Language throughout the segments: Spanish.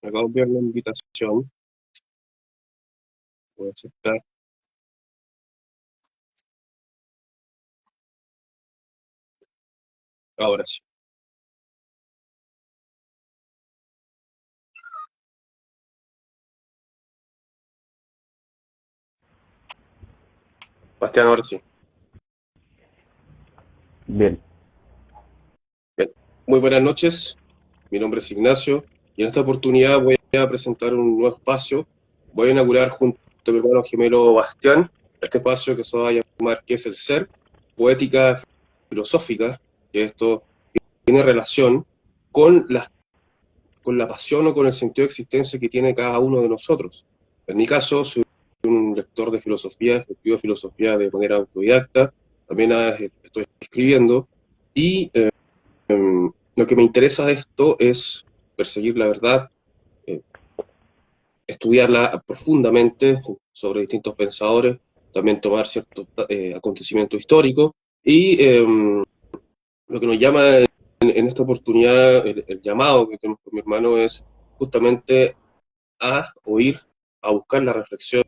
Me acabo de enviar la invitación. Voy a aceptar. Ahora sí. Bastián, ahora sí. Bien, Bien. Muy buenas noches. Mi nombre es Ignacio y en esta oportunidad voy a presentar un nuevo espacio. Voy a inaugurar junto a mi hermano gemelo Bastián este espacio que se va a llamar ¿Qué es el ser? Poética filosófica, que esto tiene relación con la pasión o con el sentido de existencia que tiene cada uno de nosotros. En mi caso, soy un lector de filosofía, estudio filosofía de manera autodidacta, también estoy escribiendo, y lo que me interesa de esto es perseguir la verdad, eh, estudiarla profundamente sobre distintos pensadores, también tomar ciertos acontecimientos históricos, y lo que nos llama en esta oportunidad, el llamado que tenemos con mi hermano es justamente a oír, a buscar la reflexión,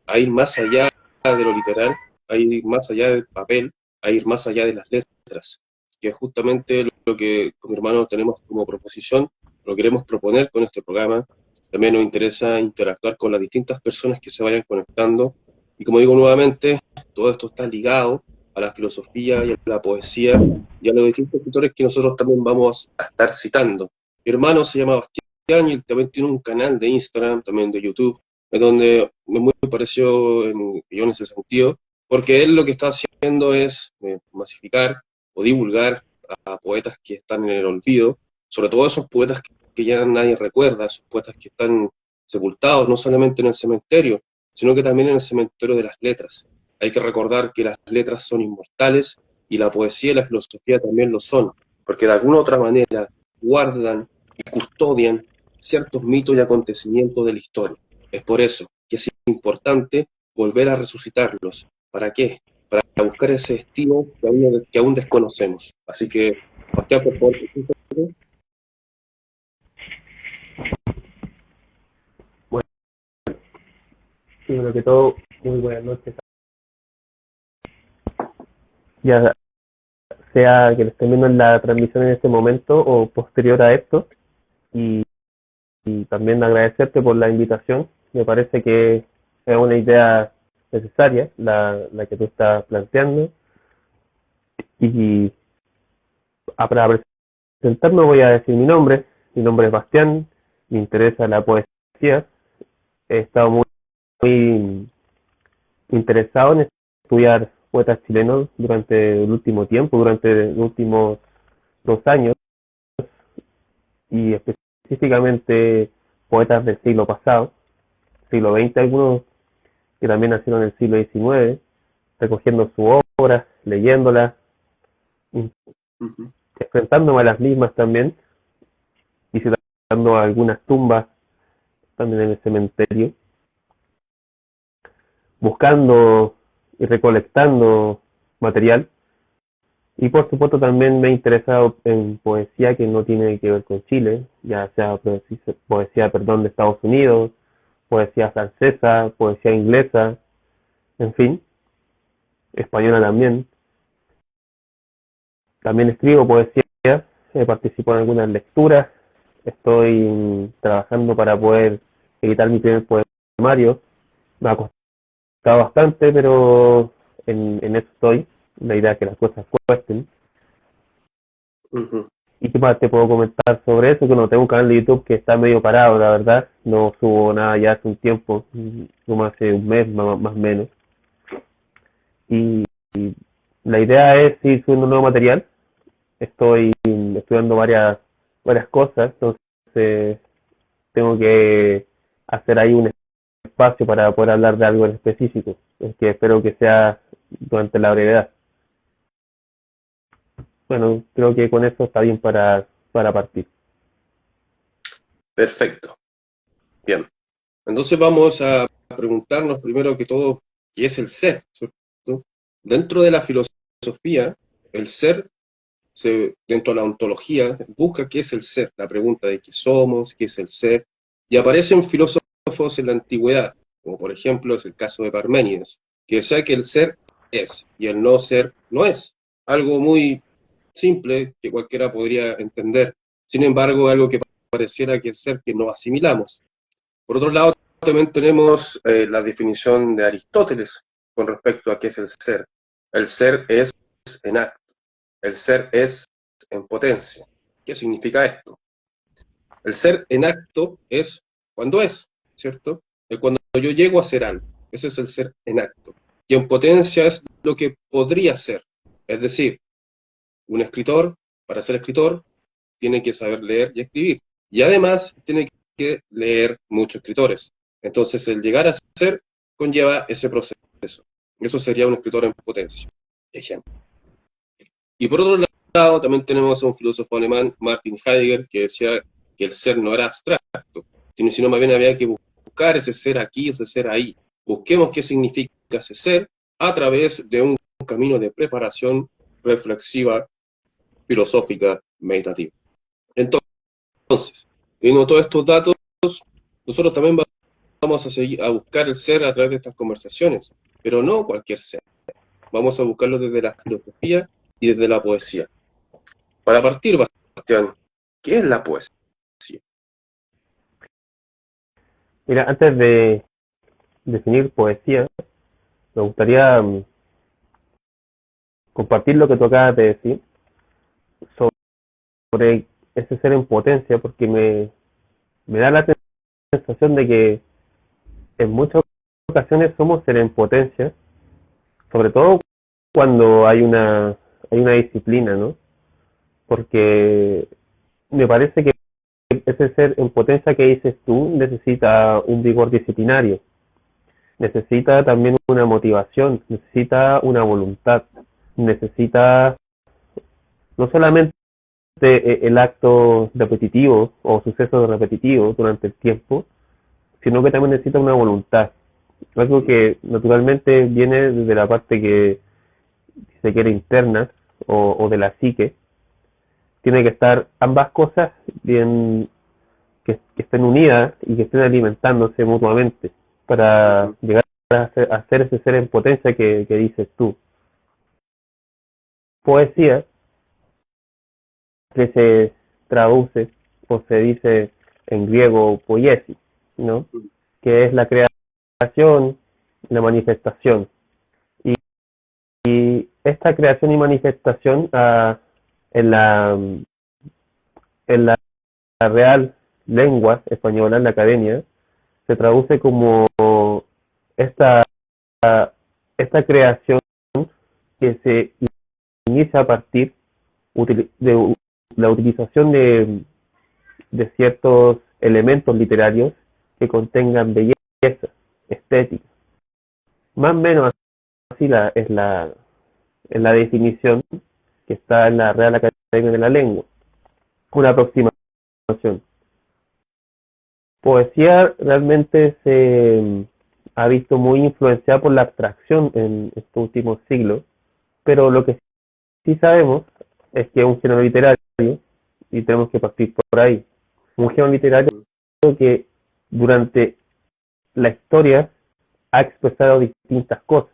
a ir más allá de lo literal, a ir más allá del papel, a ir más allá de las letras, que es justamente lo que con mi hermano tenemos como proposición, lo queremos proponer con este programa. También nos interesa interactuar con las distintas personas que se vayan conectando. Y como digo nuevamente, todo esto está ligado a la filosofía y a la poesía y a los distintos escritores que nosotros también vamos a estar citando. Mi hermano se llama Bastián y él también tiene un canal de Instagram, también de YouTube, en donde es muy parecido yo en ese sentido, porque él lo que está haciendo es masificar o divulgar a poetas que están en el olvido, sobre todo esos poetas que ya nadie recuerda, esos poetas que están sepultados no solamente en el cementerio, sino que también en el cementerio de las letras. Hay que recordar que las letras son inmortales y la poesía y la filosofía también lo son, porque de alguna u otra manera guardan y custodian ciertos mitos y acontecimientos de la historia. Es por eso que es importante volver a resucitarlos. ¿Para qué? Para buscar ese destino que aún desconocemos. Así que, Bastián, por favor, bueno, primero que todo, muy buenas noches. Ya sea que estén viendo en la transmisión en este momento o posterior a esto, y, y también agradecerte por la invitación. Me parece que es una idea necesaria la que tú estás planteando. Y para presentarme voy a decir mi nombre. Mi nombre es Bastián, me interesa la poesía. He estado muy interesado en estudiar poetas chilenos durante el último tiempo, durante los últimos 2 años, y específicamente poetas del siglo pasado, siglo XX, algunos que también nacieron en el siglo XIX, recogiendo sus obras, leyéndolas, uh-huh. enfrentándome a las mismas también, visitando algunas tumbas también en el cementerio, buscando y recolectando material. Y por supuesto también me he interesado en poesía que no tiene que ver con Chile, ya sea poesía, perdón, de Estados Unidos, poesía francesa, poesía inglesa, en fin, española también. También escribo poesía, participo en algunas lecturas, estoy trabajando para poder editar mi primer poemario. Me ha costado bastante, pero en eso estoy. La idea es que las cosas cuesten. Uh-huh. ¿Y qué más te puedo comentar sobre eso? Que no tengo un canal de YouTube que está medio parado, la verdad. No subo nada ya hace un tiempo, como hace un mes más o menos. Y la idea es ir subiendo nuevo material. Estoy estudiando varias cosas, entonces tengo que hacer ahí un espacio para poder hablar de algo en específico, que espero que sea durante la brevedad. Bueno, creo que con eso está bien para partir. Perfecto. Bien. Entonces vamos a preguntarnos primero que todo, ¿qué es el ser? ¿Cierto? Dentro de la filosofía, el ser, dentro de la ontología, busca qué es el ser, la pregunta de qué somos, qué es el ser, Y aparecen filósofos en la antigüedad, como por ejemplo es el caso de Parménides, que decía que el ser es y el no ser no es. Algo muy simple que cualquiera podría entender. Sin embargo, algo que pareciera que es ser que no asimilamos. Por otro lado, también tenemos la definición de Aristóteles con respecto a qué es el ser. El ser es en acto, el ser es en potencia. ¿Qué significa esto? El ser en acto es cuando es, ¿cierto? Es cuando yo llego a ser algo. Ese es el ser en acto. Y en potencia es lo que podría ser. Es decir, un escritor, para ser escritor, tiene que saber leer y escribir. Y además tiene que leer muchos escritores. Entonces, el llegar a ser conlleva ese proceso. Eso sería un escritor en potencia. Ejemplo. Y por otro lado, también tenemos a un filósofo alemán, Martin Heidegger, que decía que el ser no era abstracto, sino más bien había que buscar ese ser aquí, ese ser ahí. Busquemos qué significa ese ser a través de un camino de preparación reflexiva, filosófica, meditativa. Entonces, teniendo todos estos datos, nosotros también vamos a seguir a buscar el ser a través de estas conversaciones, pero no cualquier ser. Vamos a buscarlo desde la filosofía y desde la poesía. Para partir, Bastián, ¿qué es la poesía? Mira, antes de definir poesía, me gustaría compartir lo que tú acabas de decir sobre ese ser en potencia, porque me da la sensación de que en muchas ocasiones somos ser en potencia, sobre todo cuando hay una disciplina, ¿no? Porque me parece que ese ser en potencia que dices tú necesita un vigor disciplinario, necesita también una motivación, necesita una voluntad, necesita no solamente el acto repetitivo o suceso repetitivo durante el tiempo, sino que también necesita una voluntad, algo que naturalmente viene desde la parte que se quiere interna o de la psique. Tiene que estar ambas cosas bien que estén unidas y que estén alimentándose mutuamente para llegar a ser ese ser en potencia que dices tú. Poesía, que se traduce o se dice en griego poiesis, ¿no? Que es la creación, la manifestación. Y, y esta creación y manifestación en la en la real lengua española, en la academia, se traduce como esta, esta creación que se inicia a partir de la utilización de ciertos elementos literarios que contengan belleza, estética. Más o menos así es la definición que está en la Real Academia de la Lengua. Una aproximación. Poesía realmente se ha visto muy influenciada por la abstracción en estos últimos siglos, pero lo que sí sabemos es que es un género literario y tenemos que partir por ahí. Un género literario que durante la historia ha expresado distintas cosas.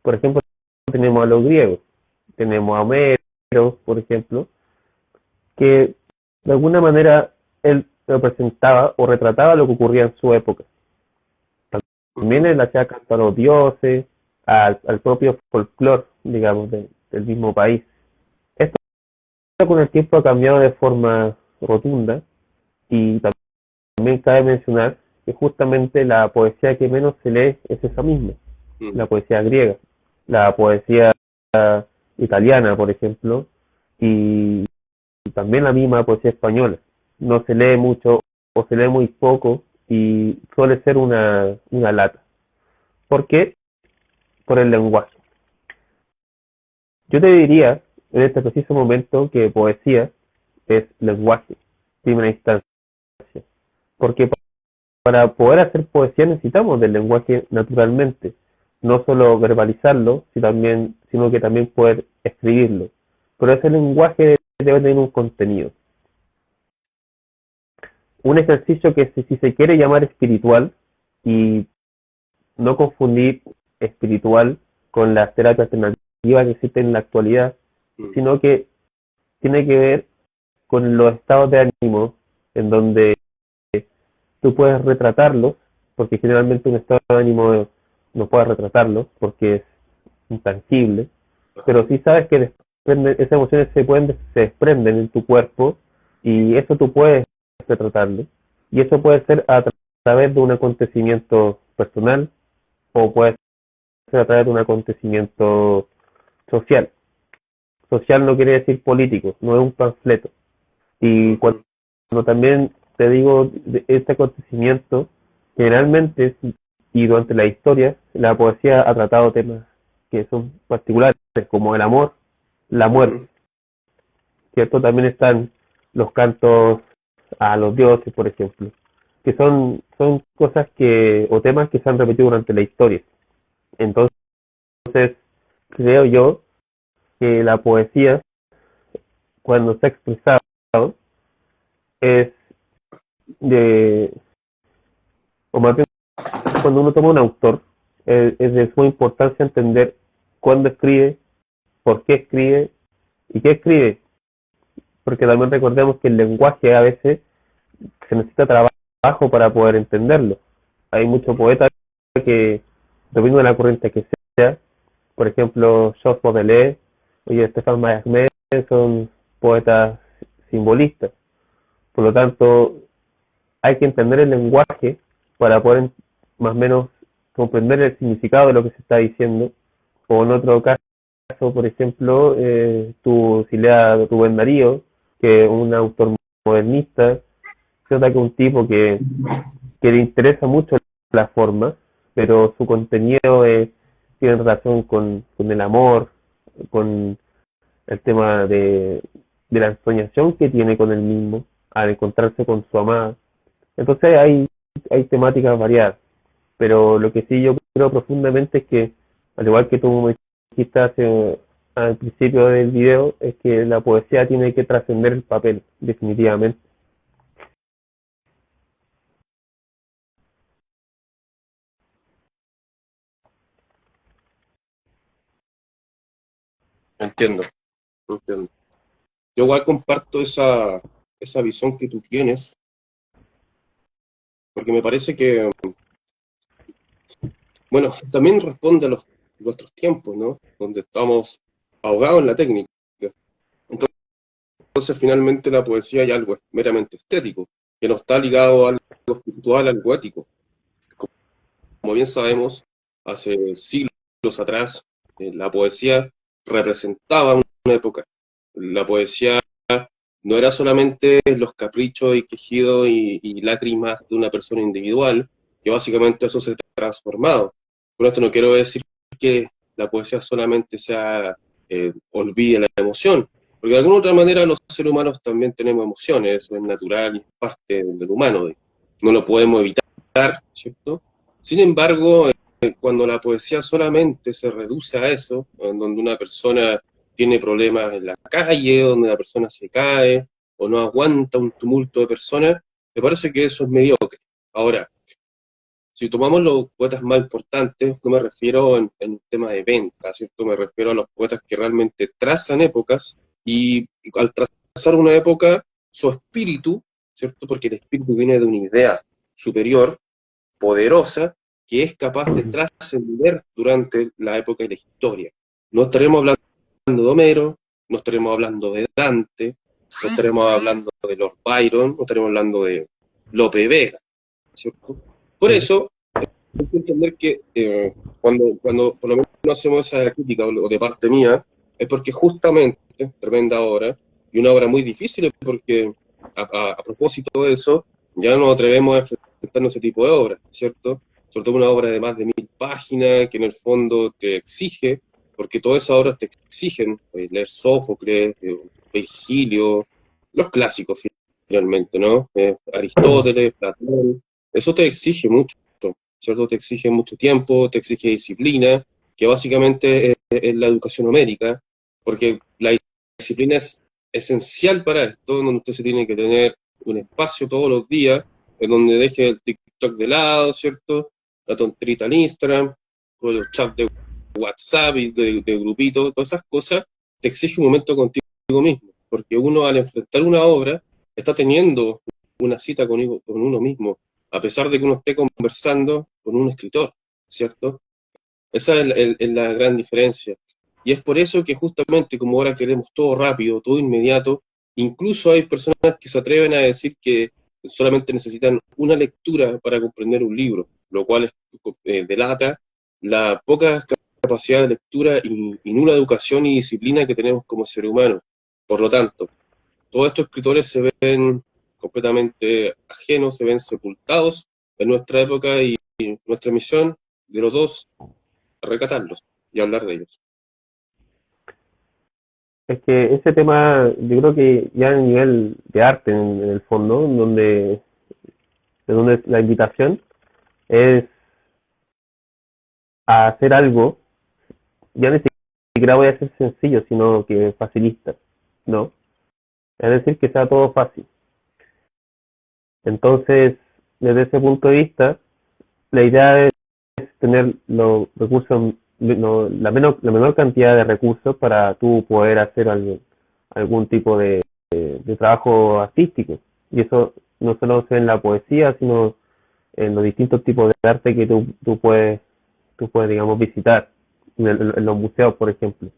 Por ejemplo, tenemos a los griegos, tenemos a Homero, por ejemplo, que de alguna manera él representaba o retrataba lo que ocurría en su época. También él hacía cantar a los dioses, al propio folclore, digamos, del mismo país. Esto con el tiempo ha cambiado de forma rotunda y también cabe mencionar que justamente la poesía que menos se lee es esa misma, la poesía griega, la poesía italiana, por ejemplo, y también la misma poesía española. No se lee mucho o se lee muy poco y suele ser una lata. ¿Por qué? Por el lenguaje. Yo te diría en este preciso momento que poesía es lenguaje, en primera instancia. Porque para poder hacer poesía necesitamos del lenguaje naturalmente. No solo verbalizarlo, sino que también poder escribirlo. Pero ese lenguaje debe tener un contenido. un ejercicio que si se quiere llamar espiritual y no confundir espiritual con las terapias alternativas que existen en la actualidad, sino que tiene que ver con los estados de ánimo en donde tú puedes retratarlos, porque generalmente un estado de ánimo no puedes retratarlo porque es intangible, pero sí sabes que esas emociones se desprenden en tu cuerpo y eso tú puedes retratarlo. Y eso puede ser a través de un acontecimiento personal o puede ser a través de un acontecimiento social. Social no quiere decir político, no es un panfleto. Y cuando también te digo de este acontecimiento, generalmente y durante la historia, la poesía ha tratado temas que son particulares, como el amor, la muerte, ¿cierto? También están los cantos a los dioses, por ejemplo, que son cosas o temas que se han repetido durante la historia. Entonces, creo yo que la poesía, cuando se ha expresado, es o más bien cuando uno toma un autor, es de suma importancia entender cuándo escribe, por qué escribe y qué escribe, porque también recordemos que el lenguaje a veces se necesita trabajo para poder entenderlo. Hay muchos poetas que, dependiendo de la corriente que sea, por ejemplo, Georges Baudelaire y Stéphane Mallarmé son poetas simbolistas. Por lo tanto, hay que entender el lenguaje para poder más o menos comprender el significado de lo que se está diciendo. O en otro caso, por ejemplo, si leas Rubén Darío, que es un autor modernista, se trata que un tipo que le interesa mucho la forma, pero su contenido tiene relación con el amor, con el tema de la ensoñación que tiene con él mismo al encontrarse con su amada. Entonces hay temáticas variadas, pero lo que sí yo creo profundamente es que, al igual que tú me dijiste al principio del video, es que la poesía tiene que trascender el papel, definitivamente. Entiendo, entiendo. Yo igual comparto esa visión que tú tienes, porque me parece que, bueno, también responde a nuestros tiempos, ¿no? Donde estamos ahogados en la técnica. Entonces, finalmente, la poesía hay algo meramente estético, que no está ligado a algo espiritual, algo ético. Como bien sabemos, hace siglos atrás, la poesía representaba una época. La poesía no era solamente los caprichos y quejidos y lágrimas de una persona individual, que básicamente eso se ha transformado. Con esto no quiero decir que la poesía solamente olvide la emoción, porque de alguna otra manera los seres humanos también tenemos emociones, eso es natural y es parte del humano, no lo podemos evitar, ¿cierto? Sin embargo, cuando la poesía solamente se reduce a eso, en donde una persona tiene problemas en la calle, donde la persona se cae o no aguanta un tumulto de personas, me parece que eso es mediocre. Ahora, si tomamos los poetas más importantes, no me refiero en un tema de venta, ¿cierto? Me refiero a los poetas que realmente trazan épocas y al trazar una época, su espíritu, ¿cierto? Porque el espíritu viene de una idea superior, poderosa, que es capaz de trascender durante la época y la historia. No estaremos hablando de Homero, no estaremos hablando de Dante, no estaremos hablando de Lord Byron, no estaremos hablando de Lope Vega, ¿cierto? Por eso, hay que entender que cuando por lo menos hacemos esa crítica o de parte mía, es porque justamente, tremenda obra, y una obra muy difícil, porque a propósito de eso, ya no nos atrevemos a enfrentarnos a ese tipo de obras, ¿cierto? Sobre todo una obra de más de 1000 páginas, que en el fondo te exige, porque todas esas obras te exigen leer Sófocles, Virgilio, los clásicos finalmente, ¿no? Aristóteles, Platón, eso te exige mucho, ¿cierto? Te exige mucho tiempo, te exige disciplina, que básicamente es la educación numérica, porque la disciplina es esencial para esto, donde usted se tiene que tener un espacio todos los días en donde deje el TikTok de lado, ¿cierto? La tonterita en Instagram, o los chats de WhatsApp y de grupito, todas esas cosas, te exige un momento contigo mismo, porque uno al enfrentar una obra está teniendo una cita con uno mismo, a pesar de que uno esté conversando con un escritor, ¿cierto? Esa es la gran diferencia. Y es por eso que justamente como ahora queremos todo rápido, todo inmediato, incluso hay personas que se atreven a decir que solamente necesitan una lectura para comprender un libro, lo cual delata la poca capacidad de lectura y nula educación y disciplina que tenemos como ser humano. Por lo tanto, todos estos escritores se ven completamente ajenos, se ven sepultados en nuestra época y nuestra misión de los dos rescatarlos y hablar de ellos. Es que ese tema, yo creo que ya a nivel de arte en el fondo, de donde la invitación es a hacer algo, ya ni siquiera voy a ser sencillo, sino que facilista, ¿no? Es decir, que sea todo fácil. Entonces, desde ese punto de vista, la idea es tener los recursos, la menor cantidad de recursos para tú poder hacer algún tipo de trabajo artístico. Y eso no solo se ve en la poesía, sino en los distintos tipos de arte que tú puedes, digamos, visitar en los museos, por ejemplo.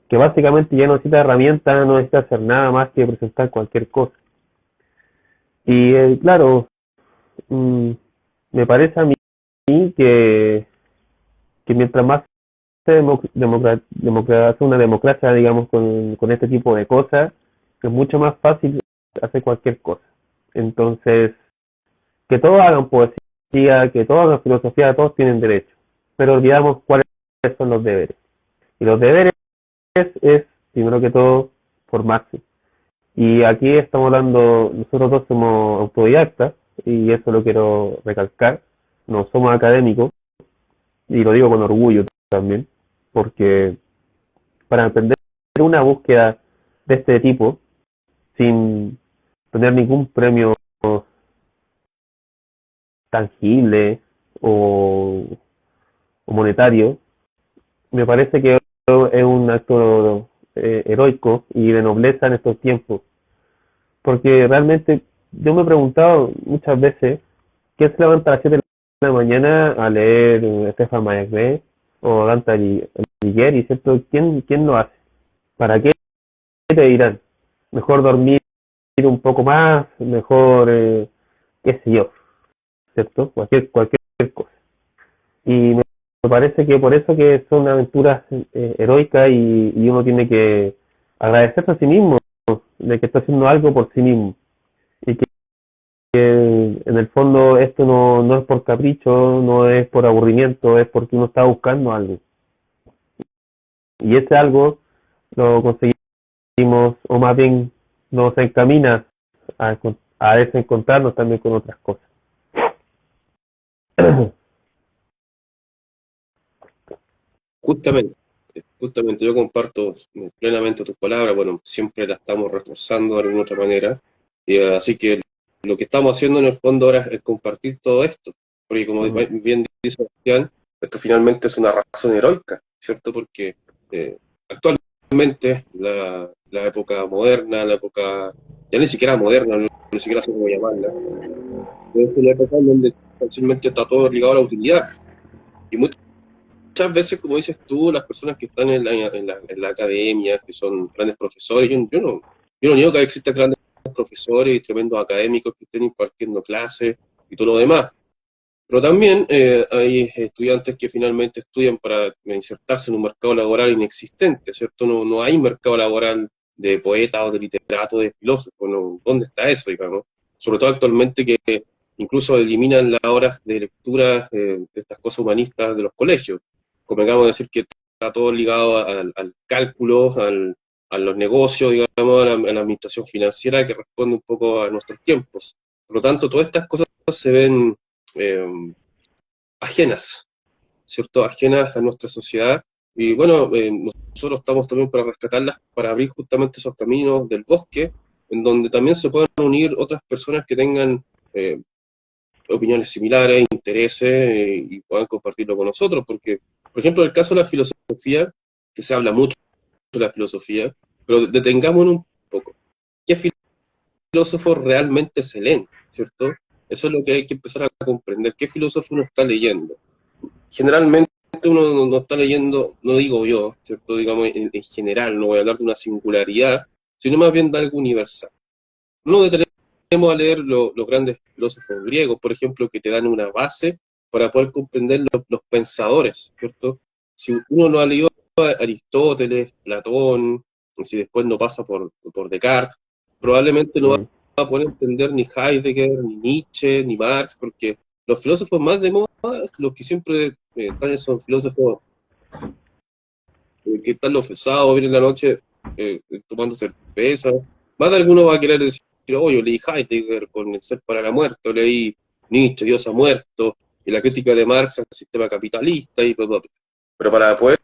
Que básicamente ya no necesita herramientas, no necesita hacer nada más que presentar cualquier cosa. Y claro, mm, me parece a mí que, que mientras más se hace una democracia, digamos, con este tipo de cosas, es mucho más fácil hacer cualquier cosa. Entonces, que todos hagan poesía, que todos hagan filosofía, todos tienen derecho, pero olvidamos cuáles son los deberes. Y los deberes es, primero que todo, formarse. Y aquí estamos hablando, nosotros dos somos autodidactas, y eso lo quiero recalcar, no somos académicos, y lo digo con orgullo también, porque para emprender una búsqueda de este tipo, sin tener ningún premio tangible o, o monetario, me parece que es un acto heroico y de nobleza en estos tiempos, porque realmente yo me he preguntado muchas veces, ¿quién se levanta a las 7 de la mañana a leer Stefan Mayagüez o Dante Alighieri, ¿cierto? ¿Quién lo hace? ¿Para qué te dirán? Mejor dormir un poco más, mejor, qué sé yo, ¿cierto? Cualquier cosa. Y me parece que por eso que son aventuras heroicas y uno tiene que agradecerse a sí mismo de que está haciendo algo por sí mismo. Y que en el fondo esto no es por capricho, no es por aburrimiento, es porque uno está buscando algo. Y ese algo lo conseguimos, o más bien nos encamina a desencontrarnos también con otras cosas. Justamente, justamente yo comparto plenamente tus palabras, bueno, siempre las estamos reforzando de alguna otra manera, y así que lo que estamos haciendo en el fondo ahora es compartir todo esto, porque como bien dice Sebastián, esto finalmente es una razón heroica, ¿cierto? Porque actualmente la época moderna, la época, ya ni siquiera moderna, ni siquiera sé cómo llamarla, es una época en donde fácilmente está todo ligado a la utilidad, y muchas veces, como dices tú, las personas que están en la academia, que son grandes profesores, yo no niego que existan grandes profesores y tremendos académicos que estén impartiendo clases y todo lo demás, pero también hay estudiantes que finalmente estudian para insertarse en un mercado laboral inexistente, ¿cierto? No hay mercado laboral de poetas o de literatos, de filósofos, ¿no? ¿Dónde está eso, digamos? Sobre todo actualmente que incluso eliminan las horas de lectura de estas cosas humanistas de los colegios. Convengamos decir que está todo ligado al cálculo, a los negocios, digamos, a la administración financiera que responde un poco a nuestros tiempos. Por lo tanto, todas estas cosas se ven eh, ajenas, ¿cierto? Ajenas a nuestra sociedad. Y bueno, nosotros estamos también para rescatarlas, para abrir justamente esos caminos del bosque en donde también se puedan unir otras personas que tengan opiniones similares, intereses, y puedan compartirlo con nosotros, porque, por ejemplo, en el caso de la filosofía, que se habla mucho de la filosofía, pero detengámonos un poco. ¿Qué filósofos realmente se leen, cierto? Eso es lo que hay que empezar a comprender. ¿Qué filósofo uno está leyendo? Generalmente uno no está leyendo, no digo yo, cierto, digamos en general, no voy a hablar de una singularidad, sino más bien de algo universal. No detenemos a leer los grandes filósofos griegos, por ejemplo, que te dan una base para poder comprender los pensadores, ¿cierto? Si uno no ha leído a Aristóteles, Platón, si después no pasa por Descartes, probablemente no va Mm. a poder entender ni Heidegger, ni Nietzsche, ni Marx, porque los filósofos más de moda, los que siempre están, son filósofos que están los pesados, vienen en la noche tomando cerveza. Más de alguno va a querer decir, oh, yo leí Heidegger con el ser para la muerte, o leí Nietzsche, Dios ha muerto, y la crítica de Marx al sistema capitalista, y bla, bla, bla. Pero para poder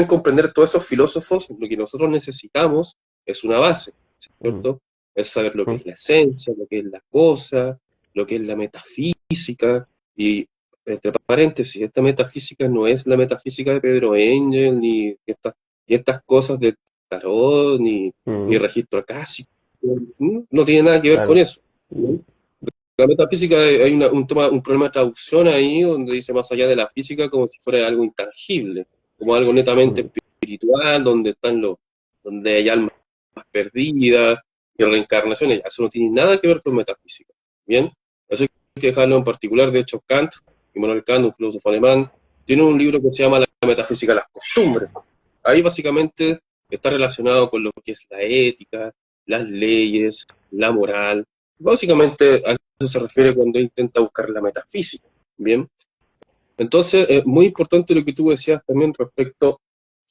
comprender todos esos filósofos, lo que nosotros necesitamos es una base, Mm. ¿cierto? Es saber lo que Mm. es la esencia, lo que es la cosa, lo que es la metafísica, y entre paréntesis, esta metafísica no es la metafísica de Pedro Engel, ni estas cosas de tarot, ni Mm. registro acásico, no tiene nada que ver con Claro. eso. Mm. La metafísica, hay un problema de traducción ahí, donde dice más allá de la física, como si fuera algo intangible, como algo netamente Mm. espiritual, donde hay almas perdidas y reencarnaciones. Eso no tiene nada que ver con metafísica. Bien, eso hay que dejarlo en particular. De hecho, Kant, Immanuel Kant, un filósofo alemán, tiene un libro que se llama La metafísica de las costumbres. Ahí básicamente está relacionado con lo que es la ética, las leyes, la moral. Básicamente a eso se refiere cuando intenta buscar la metafísica. Bien, entonces es muy importante lo que tú decías también respecto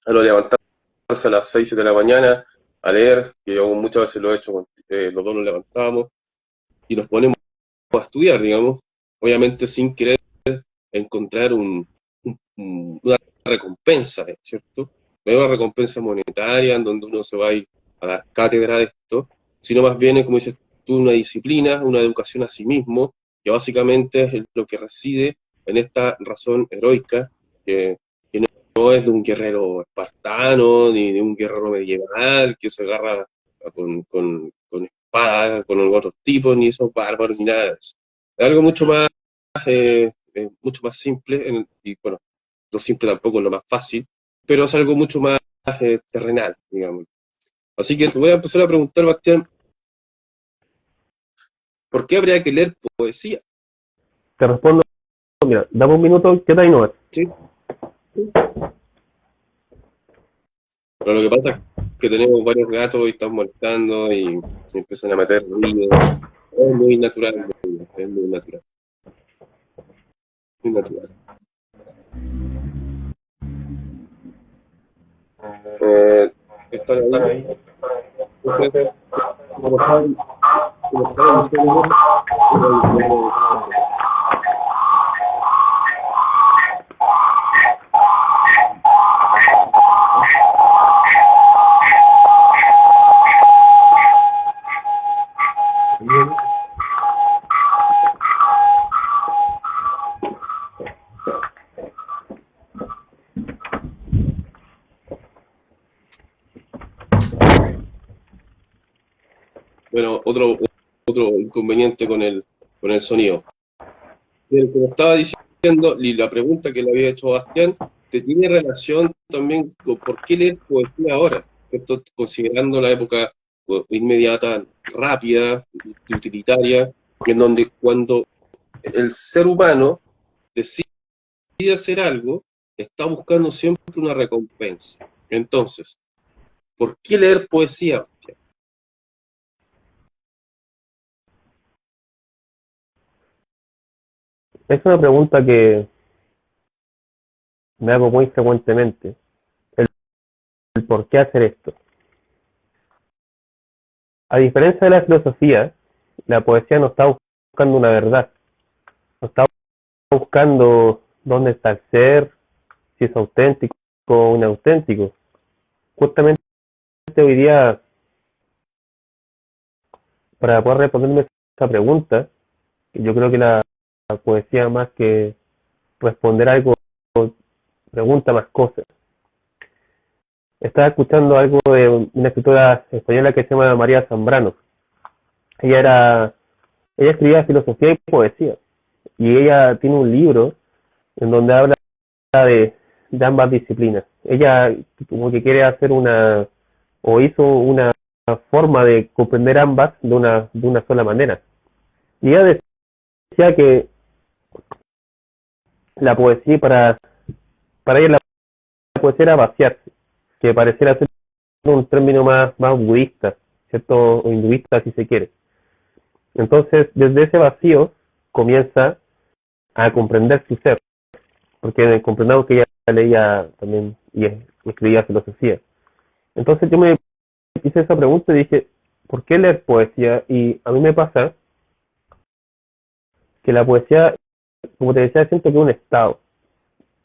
a lo de levantarse a las 6 de la mañana a leer, que yo muchas veces lo he hecho, los dos nos levantamos y nos ponemos a estudiar, digamos, obviamente sin querer encontrar una recompensa, ¿cierto? No hay una recompensa monetaria en donde uno se va a ir a dar cátedra de esto, sino más bien, como dices tú, una disciplina, una educación a sí mismo, que básicamente es lo que reside en esta razón heroica, que no es de un guerrero espartano, ni de un guerrero medieval que se agarra con espadas, con otros tipos, ni esos bárbaros, ni nada de eso. Es algo mucho más simple, y bueno, lo simple tampoco es lo más fácil, pero es algo mucho más terrenal, digamos. Así que te voy a empezar a preguntar, Bastián, ¿por qué habría que leer poesía? Te respondo, mira, dame un minuto, ¿qué tal no es? ¿Sí? Pero lo que pasa es que tenemos varios gatos y están molestando y se empiezan a meter ruido. Es muy natural, es muy natural, muy natural. Eh, Están ahí, entonces, como estaban diciendo, bueno, otro inconveniente con el sonido. Como estaba diciendo, y la pregunta que le había hecho Bastián, te tiene relación también con por qué leer poesía ahora, ¿cierto? Considerando la época inmediata, rápida, utilitaria, en donde cuando el ser humano decide hacer algo, está buscando siempre una recompensa. Entonces, ¿por qué leer poesía, Bastián? Es una pregunta que me hago muy frecuentemente. El por qué hacer esto. A diferencia de la filosofía, la poesía no está buscando una verdad, no está buscando dónde está el ser, si es auténtico o inauténtico. Justamente hoy día, para poder responderme esa pregunta, yo creo que la poesía más que responder algo, pregunta más cosas. Estaba escuchando algo de una escritora española que se llama María Zambrano. Ella era, ella escribía filosofía y poesía. Y ella tiene un libro en donde habla de ambas disciplinas. Ella como que quiere hacer o hizo una forma de comprender ambas de una sola manera. Y ella decía que la poesía, para ella la poesía era vaciarse, que pareciera ser un término más budista, ¿cierto? O hinduista, si se quiere. Entonces, desde ese vacío comienza a comprender su ser, porque comprendamos que ella leía también y escribía filosofía. Entonces yo me hice esa pregunta y dije, ¿por qué leer poesía? Y a mí me pasa que la poesía, como te decía, siento que es un estado.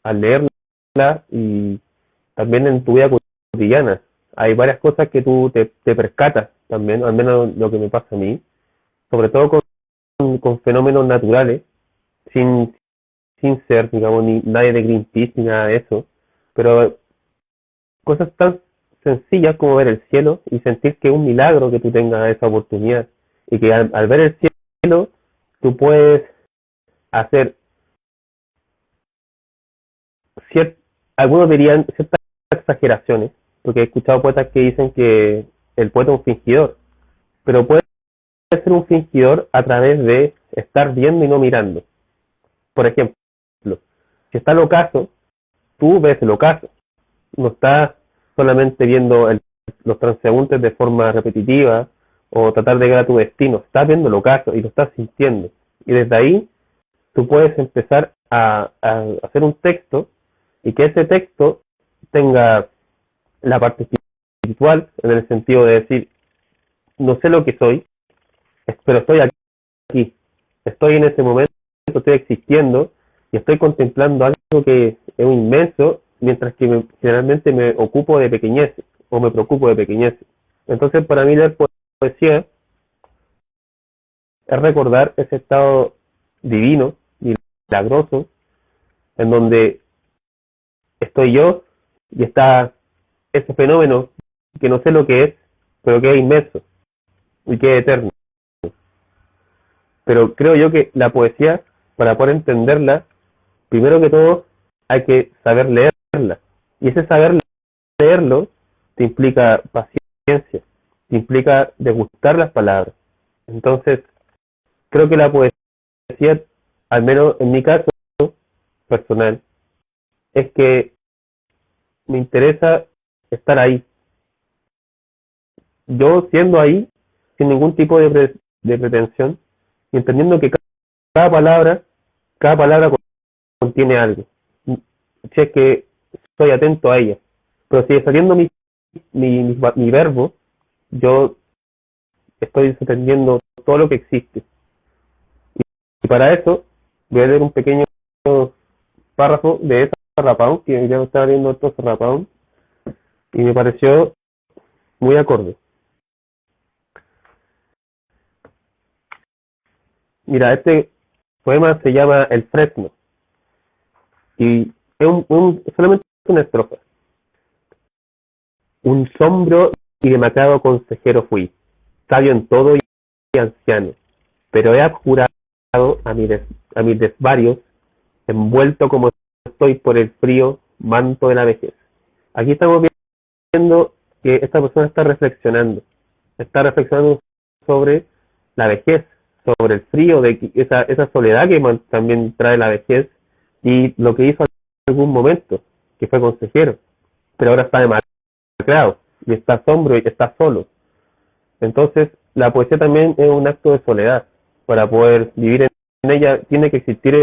Al leerla y también en tu vida cotidiana, hay varias cosas que tú te percatas también, al menos lo que me pasa a mí, sobre todo con fenómenos naturales, sin, sin ser, digamos, ni nadie de Greenpeace ni nada de eso, pero cosas tan sencillas como ver el cielo y sentir que es un milagro que tú tengas esa oportunidad y que al ver el cielo tú puedes hacer ciert, algunos dirían ciertas exageraciones, porque he escuchado poetas que dicen que el poeta es un fingidor, pero puede ser un fingidor a través de estar viendo y no mirando. Por ejemplo, si está el ocaso, tú ves el ocaso, no estás solamente viendo los transeúntes de forma repetitiva o tratar de llegar a tu destino, estás viendo el ocaso y lo estás sintiendo. Y desde ahí tú puedes empezar a hacer un texto y que ese texto tenga la parte espiritual, en el sentido de decir, no sé lo que soy, pero estoy aquí, estoy en este momento, estoy existiendo y estoy contemplando algo que es un inmenso, mientras que generalmente me ocupo de pequeñeces o me preocupo de pequeñeces. Entonces, para mí leer poesía es recordar ese estado divino, milagroso, en donde estoy yo y está ese fenómeno que no sé lo que es, pero que es inmenso y que es eterno. Pero creo yo que la poesía, para poder entenderla, primero que todo hay que saber leerla. Y ese saber leerlo te implica paciencia, te implica degustar las palabras. Entonces, creo que la poesía, al menos en mi caso personal, es que me interesa estar ahí. Yo siendo ahí, sin ningún tipo de pretensión, y entendiendo que cada palabra, cada palabra contiene algo. Si es que estoy atento a ella. Pero si saliendo mi verbo, yo estoy desatendiendo todo lo que existe. Y para eso voy a leer un pequeño párrafo de esa Rapaun, que ya estaba viendo otro Rapaun, y me pareció muy acorde. Mira, este poema se llama El Fresno, y es solamente una estrofa. Un sombro y demacrado consejero fui, sabio en todo y anciano, pero he abjurado a mis desvarios, envuelto como estoy por el frío manto de la vejez. Aquí estamos viendo que esta persona está reflexionando sobre la vejez, sobre el frío, de esa soledad que también trae la vejez y lo que hizo en algún momento, que fue consejero, pero ahora está demacrado y está sombro y está solo. Entonces, la poesía también es un acto de soledad. Para poder vivir en ella tiene que existir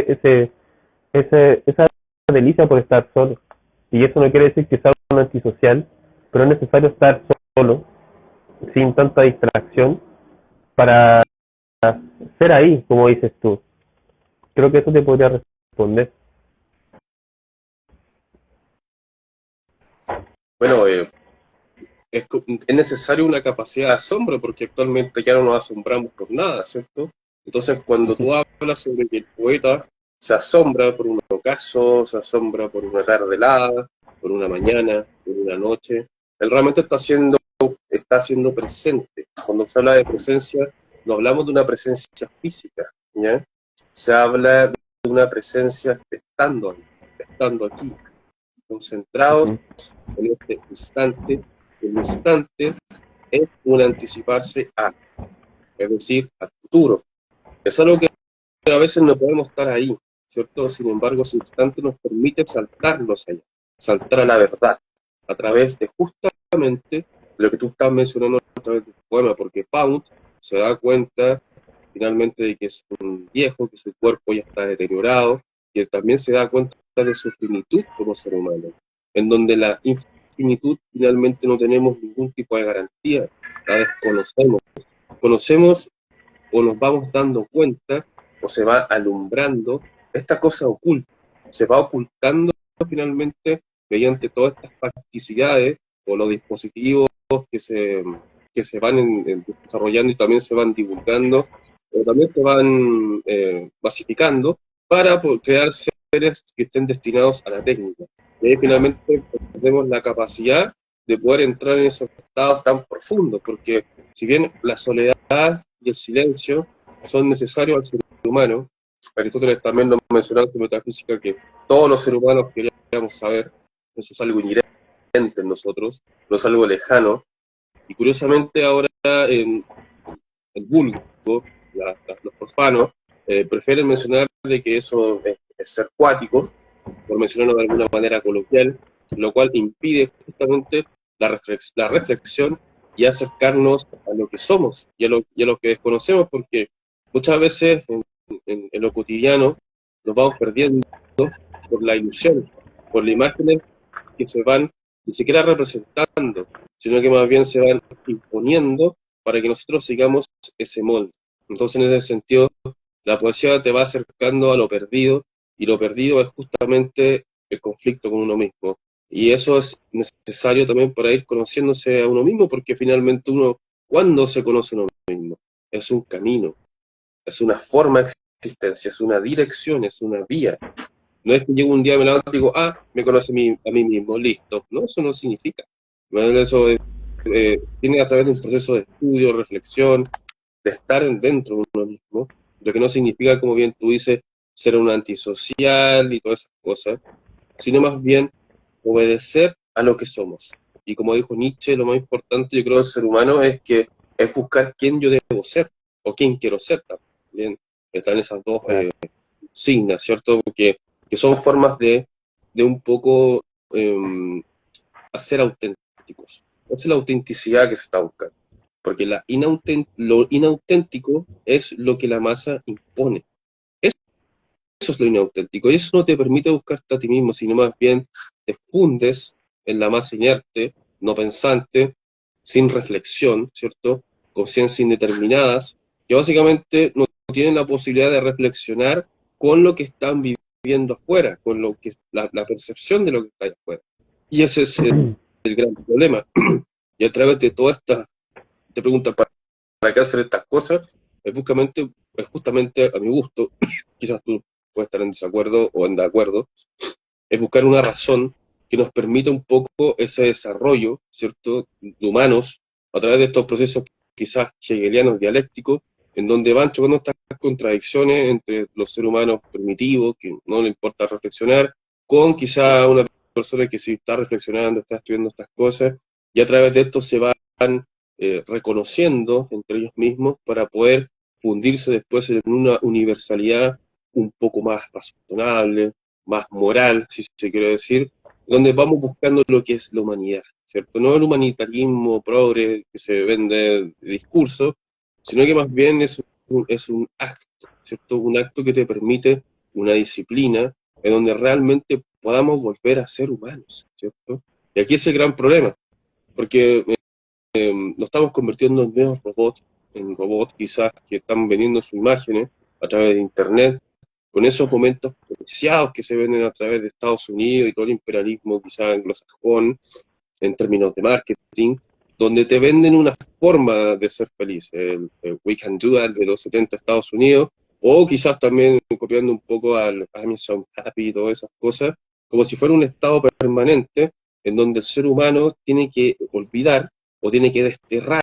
esa delicia por estar solo. Y eso no quiere decir que sea un antisocial, pero es necesario estar solo, sin tanta distracción, para ser ahí, como dices tú. Creo que eso te podría responder. Bueno, es necesario una capacidad de asombro, porque actualmente ya no nos asombramos por nada, ¿cierto? Entonces, cuando tú hablas sobre que el poeta se asombra por un ocaso, se asombra por una tarde helada, por una mañana, por una noche, él realmente está siendo presente. Cuando se habla de presencia, no hablamos de una presencia física, ¿ya? Se habla de una presencia estando aquí, concentrados Ujú. en este instante. El instante es un anticiparse a, es decir, al futuro. Es algo que a veces no podemos estar ahí, ¿cierto? Sin embargo, ese instante nos permite saltarnos allá, saltar a la verdad, a través de justamente lo que tú estás mencionando a través del poema, porque Pound se da cuenta finalmente de que es un viejo, que su cuerpo ya está deteriorado, y él también se da cuenta de su finitud como ser humano, en donde la infinitud finalmente no tenemos ningún tipo de garantía, la desconocemos. Conocemos o nos vamos dando cuenta o se va alumbrando esta cosa oculta, se va ocultando finalmente mediante todas estas practicidades o los dispositivos que se, que se van desarrollando y también se van divulgando o también se van masificando para crear seres que estén destinados a la técnica. Y ahí finalmente tenemos la capacidad de poder entrar en esos estados tan profundos, porque si bien la soledad y el silencio son necesarios al ser humano, Aristóteles también lo mencionaba en su metafísica, que todos los seres humanos queríamos saber, eso es algo inherente en nosotros, no es algo lejano, y curiosamente ahora en el vulgo, los profanos, prefieren mencionar de que eso es ser cuático, por mencionarlo de alguna manera coloquial, lo cual impide justamente la reflexión y acercarnos a lo que somos y a lo que desconocemos, porque muchas veces en lo cotidiano nos vamos perdiendo por la ilusión, por las imágenes que se van ni siquiera representando, sino que más bien se van imponiendo para que nosotros sigamos ese molde. Entonces, en ese sentido, la poesía te va acercando a lo perdido, y lo perdido es justamente el conflicto con uno mismo. Y eso es necesario también para ir conociéndose a uno mismo, porque finalmente uno, cuando se conoce a uno mismo, es un camino, es una forma de existencia, es una dirección, es una vía. No es que llego un día, me levanto y digo, me conoce a mí mismo, listo. No, eso no significa. Eso tiene a través de un proceso de estudio, reflexión, de estar dentro de uno mismo, lo que no significa, como bien tú dices, ser un antisocial y todas esas cosas, sino más bien obedecer a lo que somos. Y como dijo Nietzsche, lo más importante yo creo del ser humano es buscar quién yo debo ser, o quién quiero ser también. Están esas dos Claro. signas, ¿cierto? Porque que son formas de un poco hacer auténticos. Esa es la autenticidad que se está buscando. Porque lo inauténtico es lo que la masa impone. Eso es lo inauténtico. Y eso no te permite buscarte a ti mismo, sino más bien te fundes en la masa inerte, no pensante, sin reflexión, ¿cierto? Conciencias indeterminadas, que básicamente no tienen la posibilidad de reflexionar con lo que están viviendo afuera, con lo que la percepción de lo que está allá afuera. Y ese es el gran problema. Y a través de todas estas, te preguntan, ¿para qué hacer estas cosas? Es justamente a mi gusto, quizás tú puedes estar en desacuerdo o en de acuerdo, es buscar una razón que nos permita un poco ese desarrollo, ¿cierto?, de humanos, a través de estos procesos quizás hegelianos dialécticos, en donde van chocando estas contradicciones entre los seres humanos primitivos, que no le importa reflexionar, con quizá una persona que sí está reflexionando, está estudiando estas cosas, y a través de esto se van reconociendo entre ellos mismos para poder fundirse después en una universalidad un poco más razonable, más moral, si se quiere decir, donde vamos buscando lo que es la humanidad, ¿cierto? No el humanitarismo progre que se vende de discurso, sino que más bien es un acto, ¿cierto? Un acto que te permite una disciplina en donde realmente podamos volver a ser humanos, ¿cierto? Y aquí es el gran problema, porque nos estamos convirtiendo en nuevos robots, en robots quizás que están vendiendo sus imágenes a través de Internet, con esos momentos preciados que se venden a través de Estados Unidos y todo el imperialismo quizás anglosajón en términos de marketing, donde te venden una forma de ser feliz, el We Can Do It de los 70 Estados Unidos, o quizás también copiando un poco al I'm So Happy y todas esas cosas, como si fuera un estado permanente en donde el ser humano tiene que olvidar o tiene que desterrar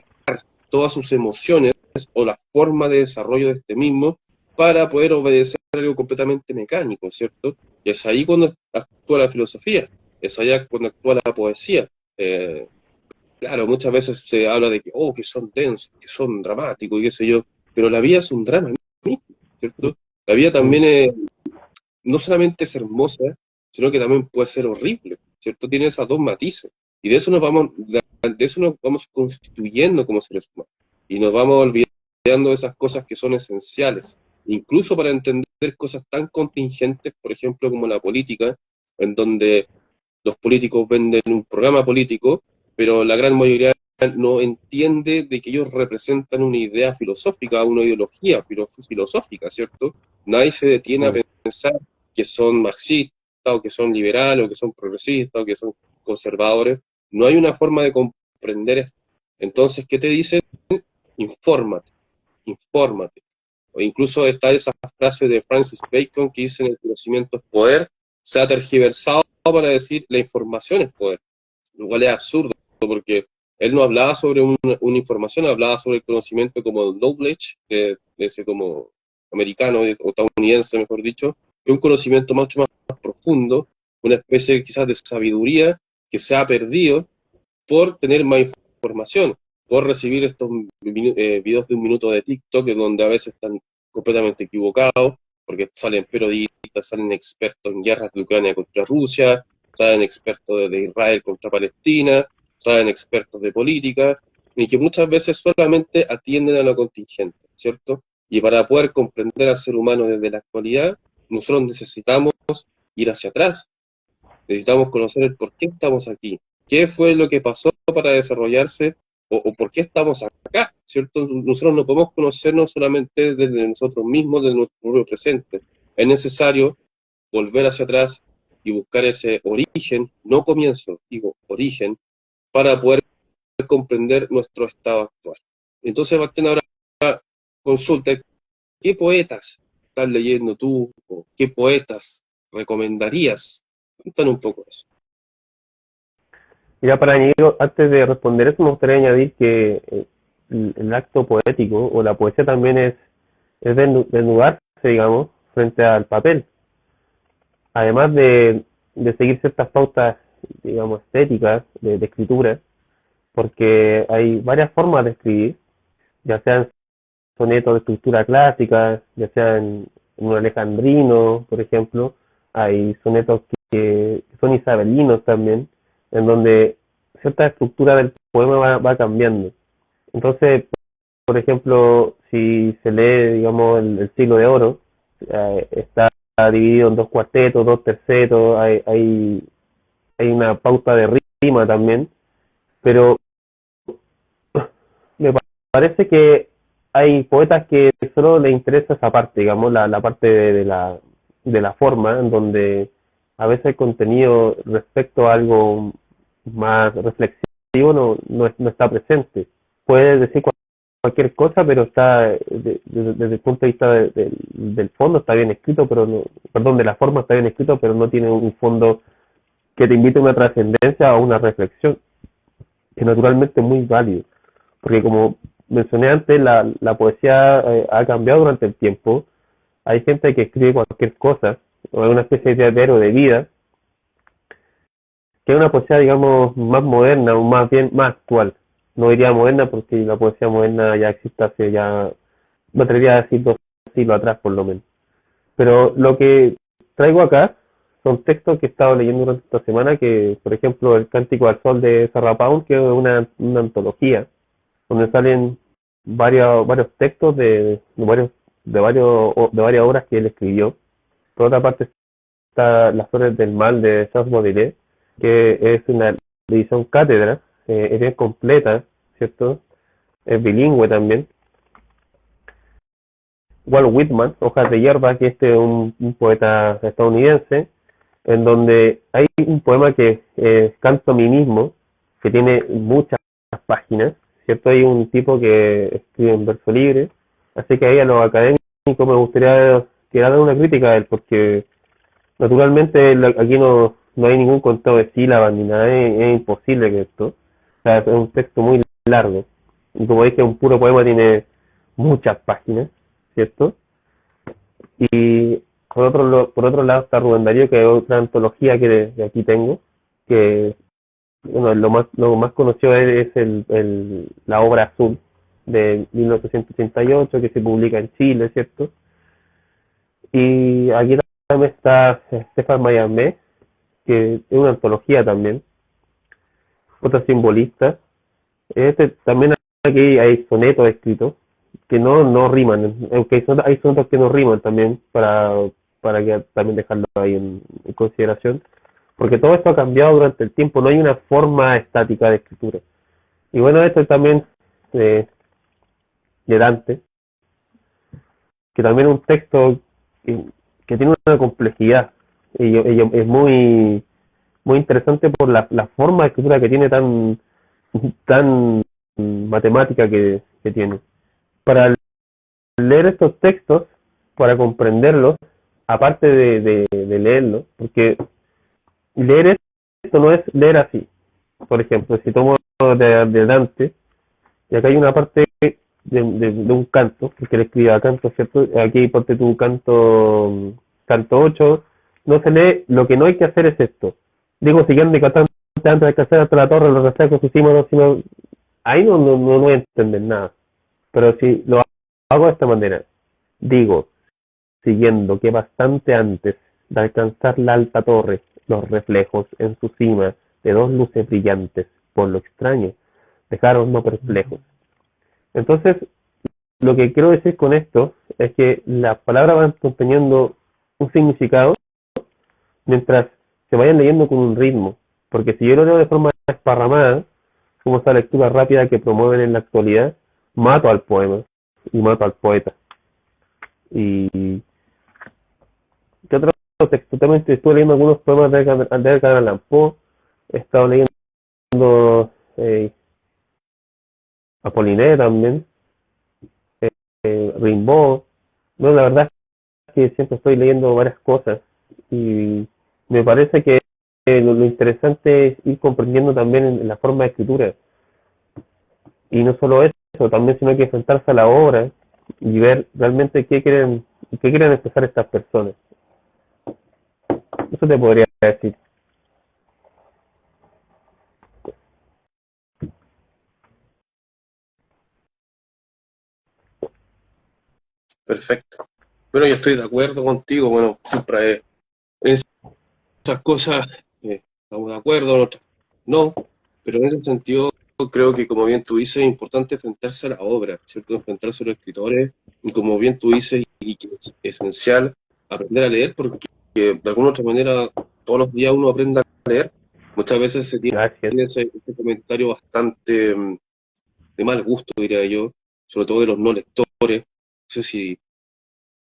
todas sus emociones o la forma de desarrollo de este mismo para poder obedecer algo completamente mecánico, ¿cierto? Y es ahí cuando actúa la filosofía, es ahí cuando actúa la poesía. Claro, muchas veces se habla de que, oh, que son densos, que son dramáticos y qué sé yo, pero la vida es un drama mismo, ¿cierto? La vida también no solamente es hermosa, sino que también puede ser horrible, ¿cierto? Tiene esos dos matices. Y de eso nos vamos constituyendo como seres humanos. Y nos vamos olvidando de esas cosas que son esenciales. Incluso para entender cosas tan contingentes, por ejemplo, como la política, en donde los políticos venden un programa político, pero la gran mayoría no entiende de que ellos representan una idea filosófica, una ideología filosófica, ¿cierto? Nadie se detiene a pensar que son marxistas, o que son liberales, o que son progresistas, o que son conservadores. No hay una forma de comprender esto. Entonces, ¿qué te dicen? Infórmate, infórmate. O incluso está esa frase de Francis Bacon que dice: el conocimiento es poder, se ha tergiversado para decir la información es poder, lo cual es absurdo, porque él no hablaba sobre una información, hablaba sobre el conocimiento como el knowledge, de ese como americano o estadounidense, mejor dicho, que es un conocimiento mucho más profundo, una especie quizás de sabiduría que se ha perdido por tener más información, por recibir estos videos de un minuto de TikTok, en donde a veces están completamente equivocados, porque salen periodistas, salen expertos en guerras de Ucrania contra Rusia, salen expertos de Israel contra Palestina, salen expertos de política, y que muchas veces solamente atienden a lo contingente, ¿cierto? Y para poder comprender al ser humano desde la actualidad, nosotros necesitamos ir hacia atrás, necesitamos conocer el por qué estamos aquí, qué fue lo que pasó para desarrollarse o por qué estamos acá, ¿cierto? Nosotros no podemos conocernos solamente desde nosotros mismos, desde nuestro propio presente. Es necesario volver hacia atrás y buscar ese origen, no comienzo, digo origen, para poder comprender nuestro estado actual. Entonces, Bastián, ahora consulta, ¿qué poetas estás leyendo tú o qué poetas recomendarías? Cuéntanos un poco eso. Ya para añadir, antes de responder eso, me gustaría añadir que el acto poético o la poesía también es desnudarse, digamos, frente al papel. Además de seguir ciertas pautas, digamos, estéticas de escritura, porque hay varias formas de escribir, ya sean sonetos de estructura clásica, ya sean en un alejandrino, por ejemplo, hay sonetos que son isabelinos también, en donde cierta estructura del poema va cambiando. Entonces, por ejemplo, si se lee, digamos, el siglo de oro, está dividido en dos cuartetos, dos tercetos, hay una pauta de rima también, pero me parece que hay poetas que solo les interesa esa parte, digamos, la parte de la forma, en donde a veces el contenido respecto a algo más reflexivo no está presente. Puede decir cualquier cosa, pero está desde el punto de vista del fondo está bien escrito, pero no, perdón, de la forma está bien escrito, pero no tiene un fondo que te invite a una trascendencia o una reflexión, que naturalmente es muy válido. Porque como mencioné antes, la poesía ha cambiado durante el tiempo. Hay gente que escribe cualquier cosa, o es una especie de teatro de vida, que es una poesía, digamos, más moderna, o más bien más actual. No diría moderna porque la poesía moderna ya existe hace ya, me atrevería a decir 2 siglos atrás por lo menos. Pero lo que traigo acá son textos que he estado leyendo durante esta semana, que por ejemplo el Cántico al Sol de Sarah Pound, que es una antología, donde salen varios textos de varias obras que él escribió. Por otra parte está Las Flores del Mal de Charles Baudelaire, que es una edición cátedra, es bien completa, ¿cierto? Es bilingüe también. Walt Whitman, Hojas de Hierba, que este es un poeta estadounidense, en donde hay un poema que es Canto a mí mismo, que tiene muchas páginas, ¿cierto? Hay un tipo que escribe en verso libre, así que ahí a los académicos me gustaría tirar una crítica a él, porque naturalmente aquí no hay ningún contado de sílabas ni nada, es imposible que esto. O sea, es un texto muy largo. Y como dije, un puro poema tiene muchas páginas, ¿cierto? Y por otro lado está Rubén Darío, que es otra antología que de aquí tengo, que bueno, lo más conocido es la obra Azul de 1988 que se publica en Chile, ¿cierto? Y aquí también está Stefan Mayamé, que es una antología también, otra simbolista. También aquí hay sonetos escritos que no riman, aunque hay sonetos que no riman también para que también dejarlo ahí en consideración, porque todo esto ha cambiado durante el tiempo, no hay una forma estática de escritura. Y bueno, esto también eh, de Dante, que también es un texto que, que tiene una complejidad y es muy interesante por la forma de escritura que tiene tan matemática que tiene. Para leer estos textos, para comprenderlos, aparte de leerlos, porque leer esto no es leer así. Por ejemplo, si tomo de Dante, y acá hay una parte de un canto, porque él escribía canto, ¿cierto? Aquí ponte tu canto 8 no se lee, lo que no hay que hacer es esto. Digo, siguiendo y cantando antes de alcanzar hasta la torre, los reflejos hicimos, no, sino, ahí no voy a entender nada. Pero si lo hago de esta manera, digo, siguiendo que bastante antes de alcanzar la alta torre, los reflejos en su cima de dos luces brillantes, por lo extraño, dejaron no perplejos. Entonces, lo que quiero decir con esto es que las palabras van conteniendo un significado mientras se vayan leyendo con un ritmo. Porque si yo lo leo de forma esparramada, como esa lectura rápida que promueven en la actualidad, mato al poema y mato al poeta. Y ¿qué otro texto? También estuve leyendo algunos poemas de Edgar Allan Poe, he estado leyendo eh, Apollinaire también, Rimbaud. No, la verdad es que siempre estoy leyendo varias cosas y me parece que lo interesante es ir comprendiendo también en la forma de escritura. Y no solo eso, también sino que enfrentarse a la obra y ver realmente qué quieren expresar estas personas. Eso te podría decir. Perfecto. Bueno, yo estoy de acuerdo contigo. Bueno, siempre en esas cosas estamos de acuerdo, en otras no, pero en ese sentido creo que, como bien tú dices, es importante enfrentarse a la obra, ¿cierto? Enfrentarse a los escritores, y como bien tú dices, y que es esencial aprender a leer, porque de alguna u otra manera todos los días uno aprende a leer. Muchas veces se tiene Gracias. ese comentario bastante de mal gusto, diría yo, sobre todo de los no lectores. No sé si,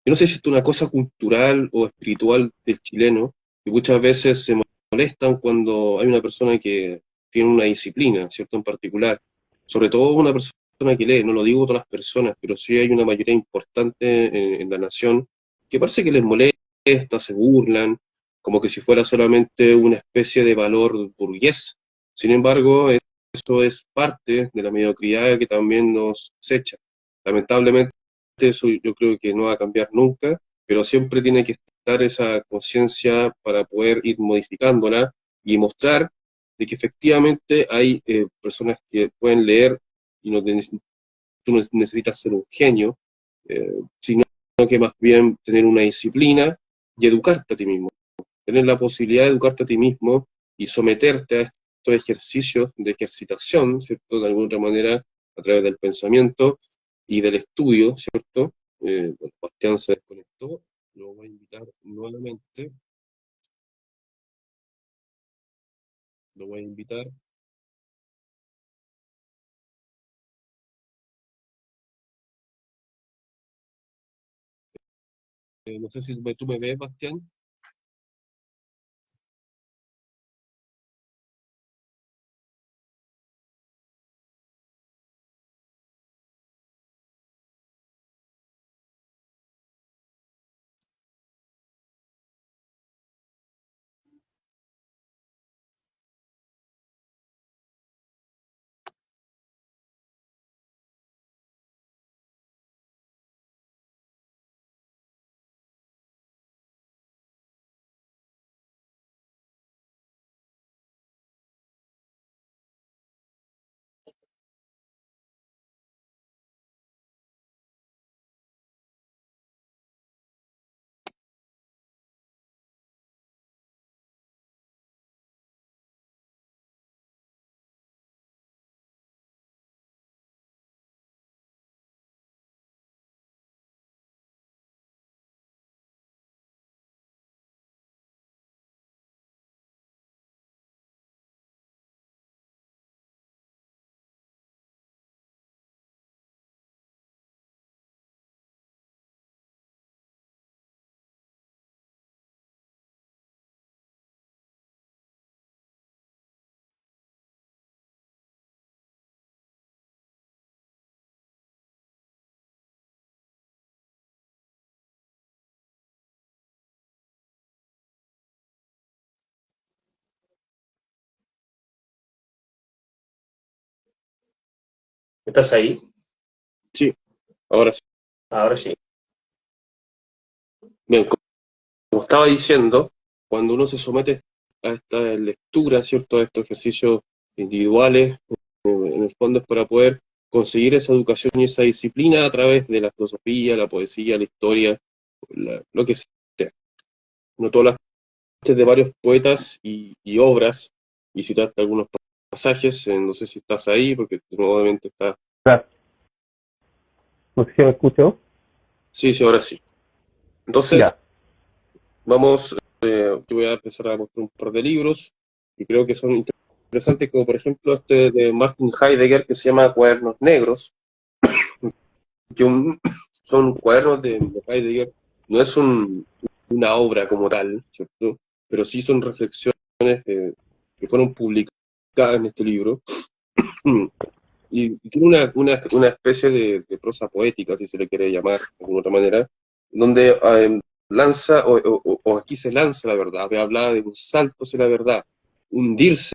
yo no sé si esto es una cosa cultural o espiritual del chileno, que muchas veces se molestan cuando hay una persona que tiene una disciplina, ¿cierto? En particular, sobre todo una persona que lee, no lo digo todas las personas, pero sí hay una mayoría importante en la nación que parece que les molesta, se burlan, como que si fuera solamente una especie de valor burgués. Sin embargo, eso es parte de la mediocridad que también nos acecha. Lamentablemente, eso yo creo que no va a cambiar nunca, pero siempre tiene que estar esa conciencia para poder ir modificándola y mostrar de que efectivamente hay personas que pueden leer y tú no necesitas ser un genio, sino que más bien tener una disciplina y educarte a ti mismo, tener la posibilidad de educarte a ti mismo y someterte a estos ejercicios de ejercitación, ¿cierto? De alguna otra manera, a través del pensamiento y del estudio, ¿cierto? Bueno, Bastián se desconectó, lo voy a invitar nuevamente, lo voy a invitar. No sé si tú me ves, Bastián. ¿Estás ahí? Sí, ahora sí. Ahora sí. Bien, como estaba diciendo, cuando uno se somete a esta lectura, ¿cierto? A estos ejercicios individuales, en el fondo es para poder conseguir esa educación y esa disciplina a través de la filosofía, la poesía, la historia, lo que sea. No todas las de varios poetas y obras, y citarte algunos pasajes, no sé si estás ahí, porque nuevamente está... Claro, no sé si me escucho. Sí, sí, ahora sí. Entonces, Ya, vamos, yo voy a empezar a mostrar un par de libros, y creo que son interesantes, como por ejemplo este de Martin Heidegger, que se llama Cuadernos Negros, que son cuadernos de Heidegger, no es una obra como tal, ¿cierto? Pero sí son reflexiones que fueron publicadas en este libro. Y tiene una especie de prosa poética, si se le quiere llamar de alguna otra manera, donde lanza, o aquí se lanza la verdad, hablaba de un salto hacia la verdad, hundirse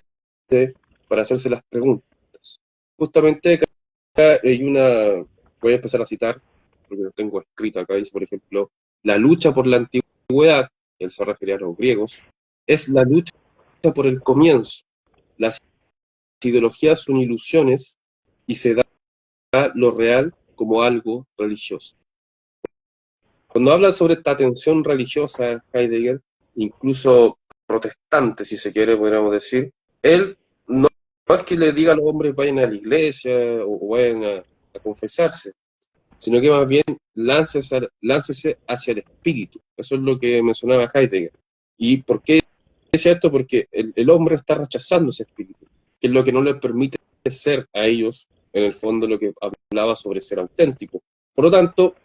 para hacerse las preguntas. Justamente acá hay una, voy a empezar a citar, porque lo tengo escrito acá, dice por ejemplo, la lucha por la antigüedad, él se refería a los griegos, es la lucha por el comienzo. Las ideologías son ilusiones y se da lo real como algo religioso. Cuando habla sobre esta tensión religiosa, Heidegger, incluso protestante, si se quiere, podríamos decir, él no es que le diga a los hombres vayan a la iglesia o vayan a confesarse, sino que más bien láncese hacia el espíritu. Eso es lo que mencionaba Heidegger. ¿Y por qué es cierto? Porque el hombre está rechazando ese espíritu, que es lo que no le permite ser a ellos, en el fondo, lo que hablaba sobre ser auténtico. Por lo tanto,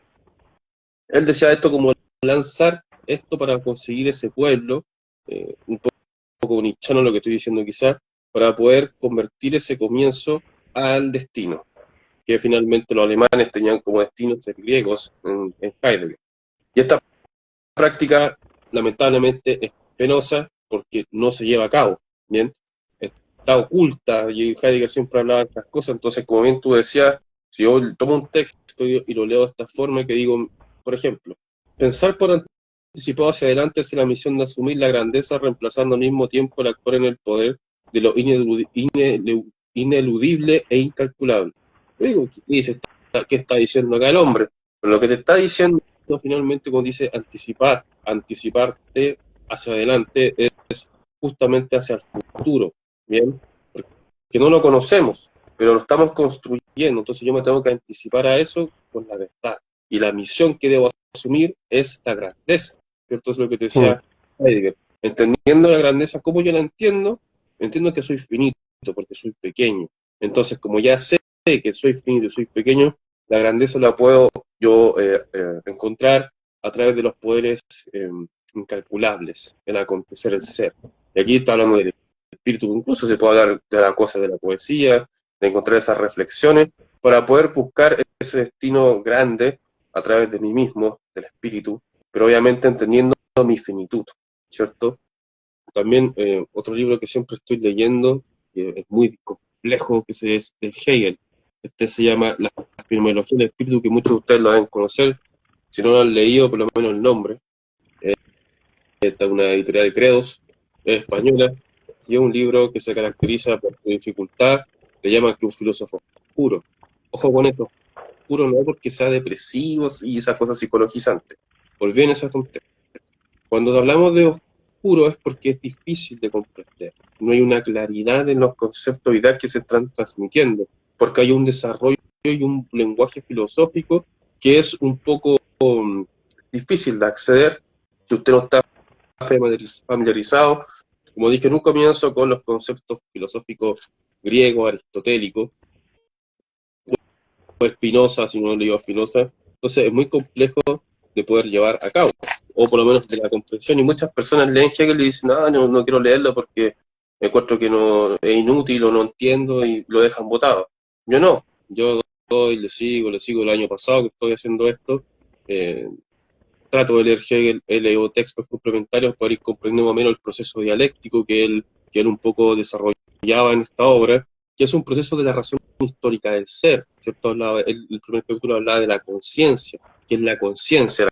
él decía esto como lanzar esto para conseguir ese pueblo, un poco nichano lo que estoy diciendo quizás, para poder convertir ese comienzo al destino, que finalmente los alemanes tenían como destino ser griegos en Heidegger. Y esta práctica, lamentablemente, es penosa porque no se lleva a cabo, ¿bien? Está oculta, y Heidegger siempre hablaba de estas cosas, entonces, como bien tú decías, si yo tomo un texto y lo leo de esta forma, que digo, por ejemplo, pensar por anticipado hacia adelante es la misión de asumir la grandeza, reemplazando al mismo tiempo el actuar en el poder de lo ineludible e incalculable. Yo digo, ¿qué está diciendo acá el hombre? Pero lo que te está diciendo finalmente, cuando dice anticipar, anticiparte hacia adelante, es justamente hacia el futuro, ¿bien? Porque no lo conocemos, pero lo estamos construyendo, entonces yo me tengo que anticipar a eso con la verdad. Y la misión que debo asumir es la grandeza, ¿cierto? Es lo que te mm, decía Heidegger. Entendiendo la grandeza, ¿cómo yo la entiendo? Entiendo que soy finito, porque soy pequeño. Entonces, como ya sé que soy finito y soy pequeño, la grandeza la puedo yo encontrar a través de los poderes incalculables, el acontecer, el ser. Y aquí está hablando del espíritu, incluso se puede hablar de la cosa de la poesía, de encontrar esas reflexiones, para poder buscar ese destino grande a través de mí mismo, del espíritu, pero obviamente entendiendo mi finitud, ¿cierto? También otro libro que siempre estoy leyendo, que es muy complejo, que es de Hegel. Este se llama La Fenomenología del Espíritu, que muchos de ustedes lo deben conocer, si no lo han leído, por lo menos el nombre. Esta es una editorial de Credos, es española, y es un libro que se caracteriza por su dificultad, le llaman que un filósofo oscuro. Ojo con esto, oscuro no porque sea depresivo y esas cosas psicologizantes. Volví en esa tontería. Cuando hablamos de oscuro es porque es difícil de comprender. No hay una claridad en los conceptos y ideas que se están transmitiendo, porque hay un desarrollo y un lenguaje filosófico que es un poco difícil de acceder si usted no está familiarizado, como dije en un comienzo, con los conceptos filosóficos griegos, aristotélicos, o Spinoza, si no leí a Spinoza. Entonces es muy complejo de poder llevar a cabo, o por lo menos de la comprensión. Y muchas personas leen Hegel y dicen, no quiero leerlo porque me encuentro que no es inútil o no entiendo y lo dejan botado. Yo no, yo le sigo el año pasado que estoy haciendo esto. Eh, Trato de leer Hegel, he leído textos complementarios para ir comprendiendo más o menos el proceso dialéctico que él un poco desarrollaba en esta obra, que es un proceso de la razón histórica del ser, ¿cierto? El primer capítulo hablaba de la conciencia, que es la conciencia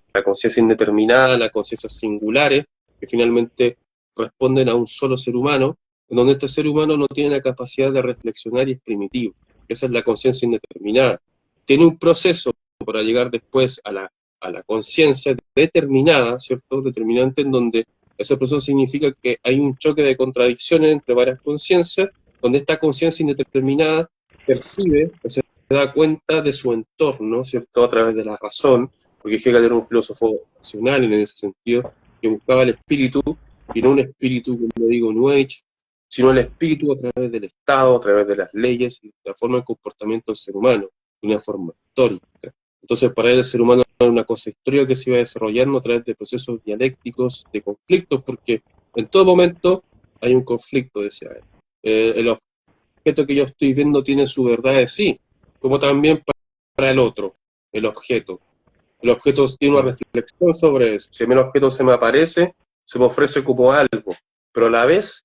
indeterminada, la conciencia singulares, que finalmente responden a un solo ser humano, en donde este ser humano no tiene la capacidad de reflexionar y es primitivo. Esa es la conciencia indeterminada. Tiene un proceso para llegar después a la conciencia determinada, ¿cierto? Determinante, en donde ese proceso significa que hay un choque de contradicciones entre varias conciencias, donde esta conciencia indeterminada percibe, o se da cuenta de su entorno, ¿cierto? A través de la razón, porque Hegel era un filósofo racional en ese sentido, que buscaba el espíritu, y no un espíritu, como digo, New Age, sino el espíritu a través del Estado, a través de las leyes y de la forma de comportamiento del ser humano, de una forma histórica. Entonces, para él el ser humano era una cosa histórica que se iba desarrollando a través de procesos dialécticos, de conflictos, porque en todo momento hay un conflicto, decía él. El objeto que yo estoy viendo tiene su verdad de sí, como también para el otro, el objeto. El objeto tiene una reflexión sobre eso. Si a mí el objeto se me aparece, se me ofrece como algo, pero a la vez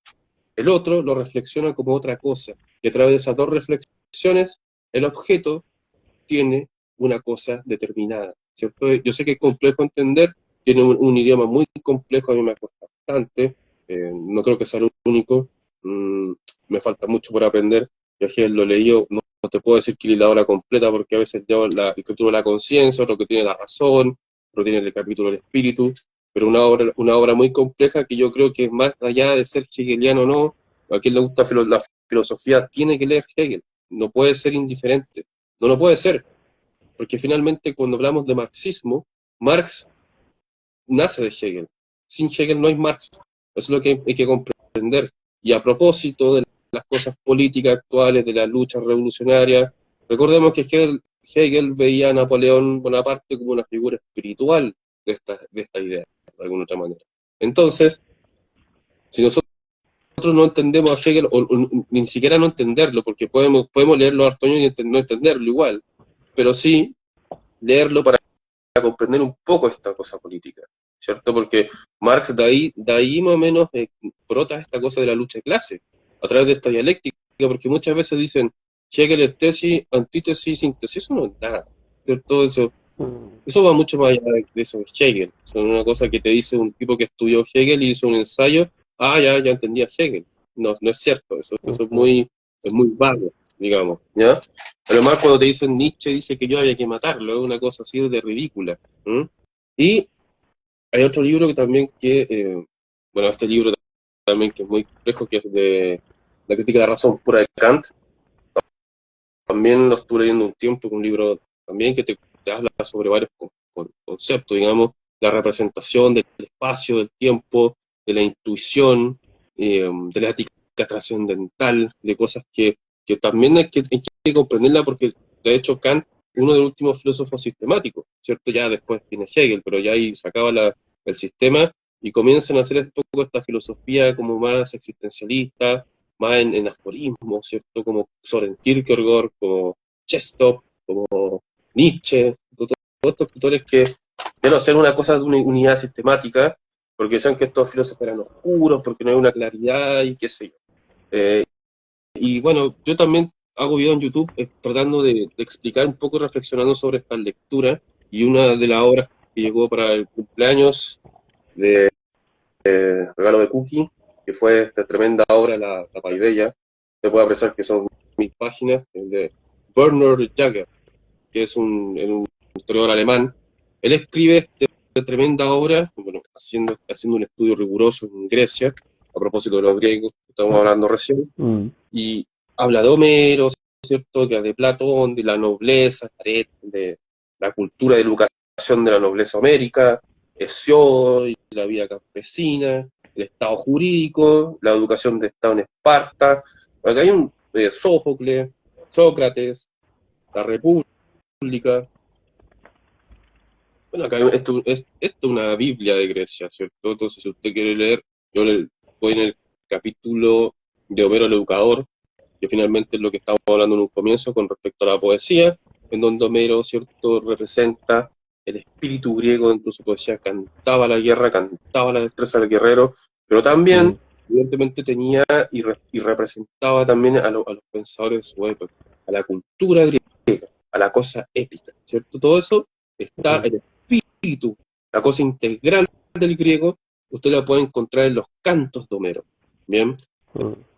el otro lo reflexiona como otra cosa. Y a través de esas dos reflexiones, el objeto tiene una cosa determinada, ¿cierto? Yo sé que es complejo entender, tiene un idioma muy complejo, a mí me cuesta bastante, no creo que sea el único, me falta mucho por aprender, yo ayer lo leí, no te puedo decir que leí la obra completa porque a veces llevo el capítulo de la conciencia, otro que tiene la razón, otro tiene el capítulo del espíritu, pero una obra muy compleja que yo creo que más allá de ser hegeliano o no, a quien le gusta la filosofía tiene que leer Hegel, no puede ser indiferente, no lo puede ser, porque finalmente cuando hablamos de marxismo, Marx nace de Hegel. Sin Hegel no hay Marx. Eso es lo que hay que comprender. Y a propósito de las cosas políticas actuales, de la lucha revolucionaria, recordemos que Hegel veía a Napoleón Bonaparte como una figura espiritual de esta idea, de alguna otra manera. Entonces, si nosotros no entendemos a Hegel, o ni siquiera no entenderlo, porque podemos leerlo a Artoño y no entenderlo igual, pero sí leerlo para comprender un poco esta cosa política, ¿cierto? Porque Marx de ahí más o menos brota esta cosa de la lucha de clase, a través de esta dialéctica, porque muchas veces dicen, Hegel es tesis, antítesis, síntesis, eso no es nada, ¿cierto? Eso va mucho más allá de eso de Hegel, es una cosa que te dice un tipo que estudió Hegel y hizo un ensayo, ya entendí a Hegel. No, no es cierto, eso es muy vago, digamos, ¿ya? Además, cuando te dicen Nietzsche dice que yo había que matarlo, es una cosa así de ridícula. Y hay otro libro que también bueno, este libro también que es muy complejo, que es de La crítica de la razón pura de Kant. También lo estuve leyendo un tiempo, un libro también que te habla sobre varios conceptos, digamos, la representación del espacio, del tiempo, de la intuición, de la ética trascendental, de cosas que también hay que comprenderla porque, de hecho, Kant es uno de los últimos filósofos sistemáticos, ¿cierto? Ya después tiene Hegel, pero ya ahí sacaba el sistema y comienzan a hacer un poco esta filosofía como más existencialista, más en aforismo, ¿cierto? Como Soren Kierkegaard, como Chesterton, como Nietzsche, todos estos escritores que quieren hacer una cosa de una unidad sistemática, porque decían que estos filósofos eran oscuros, porque no hay una claridad y qué sé yo. Y bueno, yo también hago videos en YouTube tratando de explicar un poco, reflexionando sobre esta lectura, y una de las obras que llegó para el cumpleaños de Regalo de Cookie, que fue esta tremenda obra, la Paideia, se puede apreciar que son mis páginas, de Bernard Jagger, que es un historiador alemán. Él escribe esta tremenda obra, bueno, haciendo un estudio riguroso en Grecia, a propósito de los griegos que estamos hablando recién, y habla de Homero, ¿cierto?, de Platón, de la nobleza, de la cultura de educación de la nobleza homérica, Hesíodo, la vida campesina, el Estado jurídico, la educación de Estado en Esparta. Acá hay un Sófocles, Sócrates, la República. Bueno, acá esto es una Biblia de Grecia, ¿cierto? Entonces, si usted quiere leer, yo voy en el capítulo de Homero el Educador, que finalmente es lo que estamos hablando en un comienzo con respecto a la poesía, en donde Homero, ¿cierto?, representa el espíritu griego dentro de su poesía, cantaba la guerra, cantaba la destreza del guerrero, pero también, evidentemente, tenía y representaba también a los pensadores de su época. a la cultura griega, a la cosa épica, ¿cierto? Todo eso está, el espíritu, la cosa integral del griego, usted la puede encontrar en los cantos de Homero, ¿bien?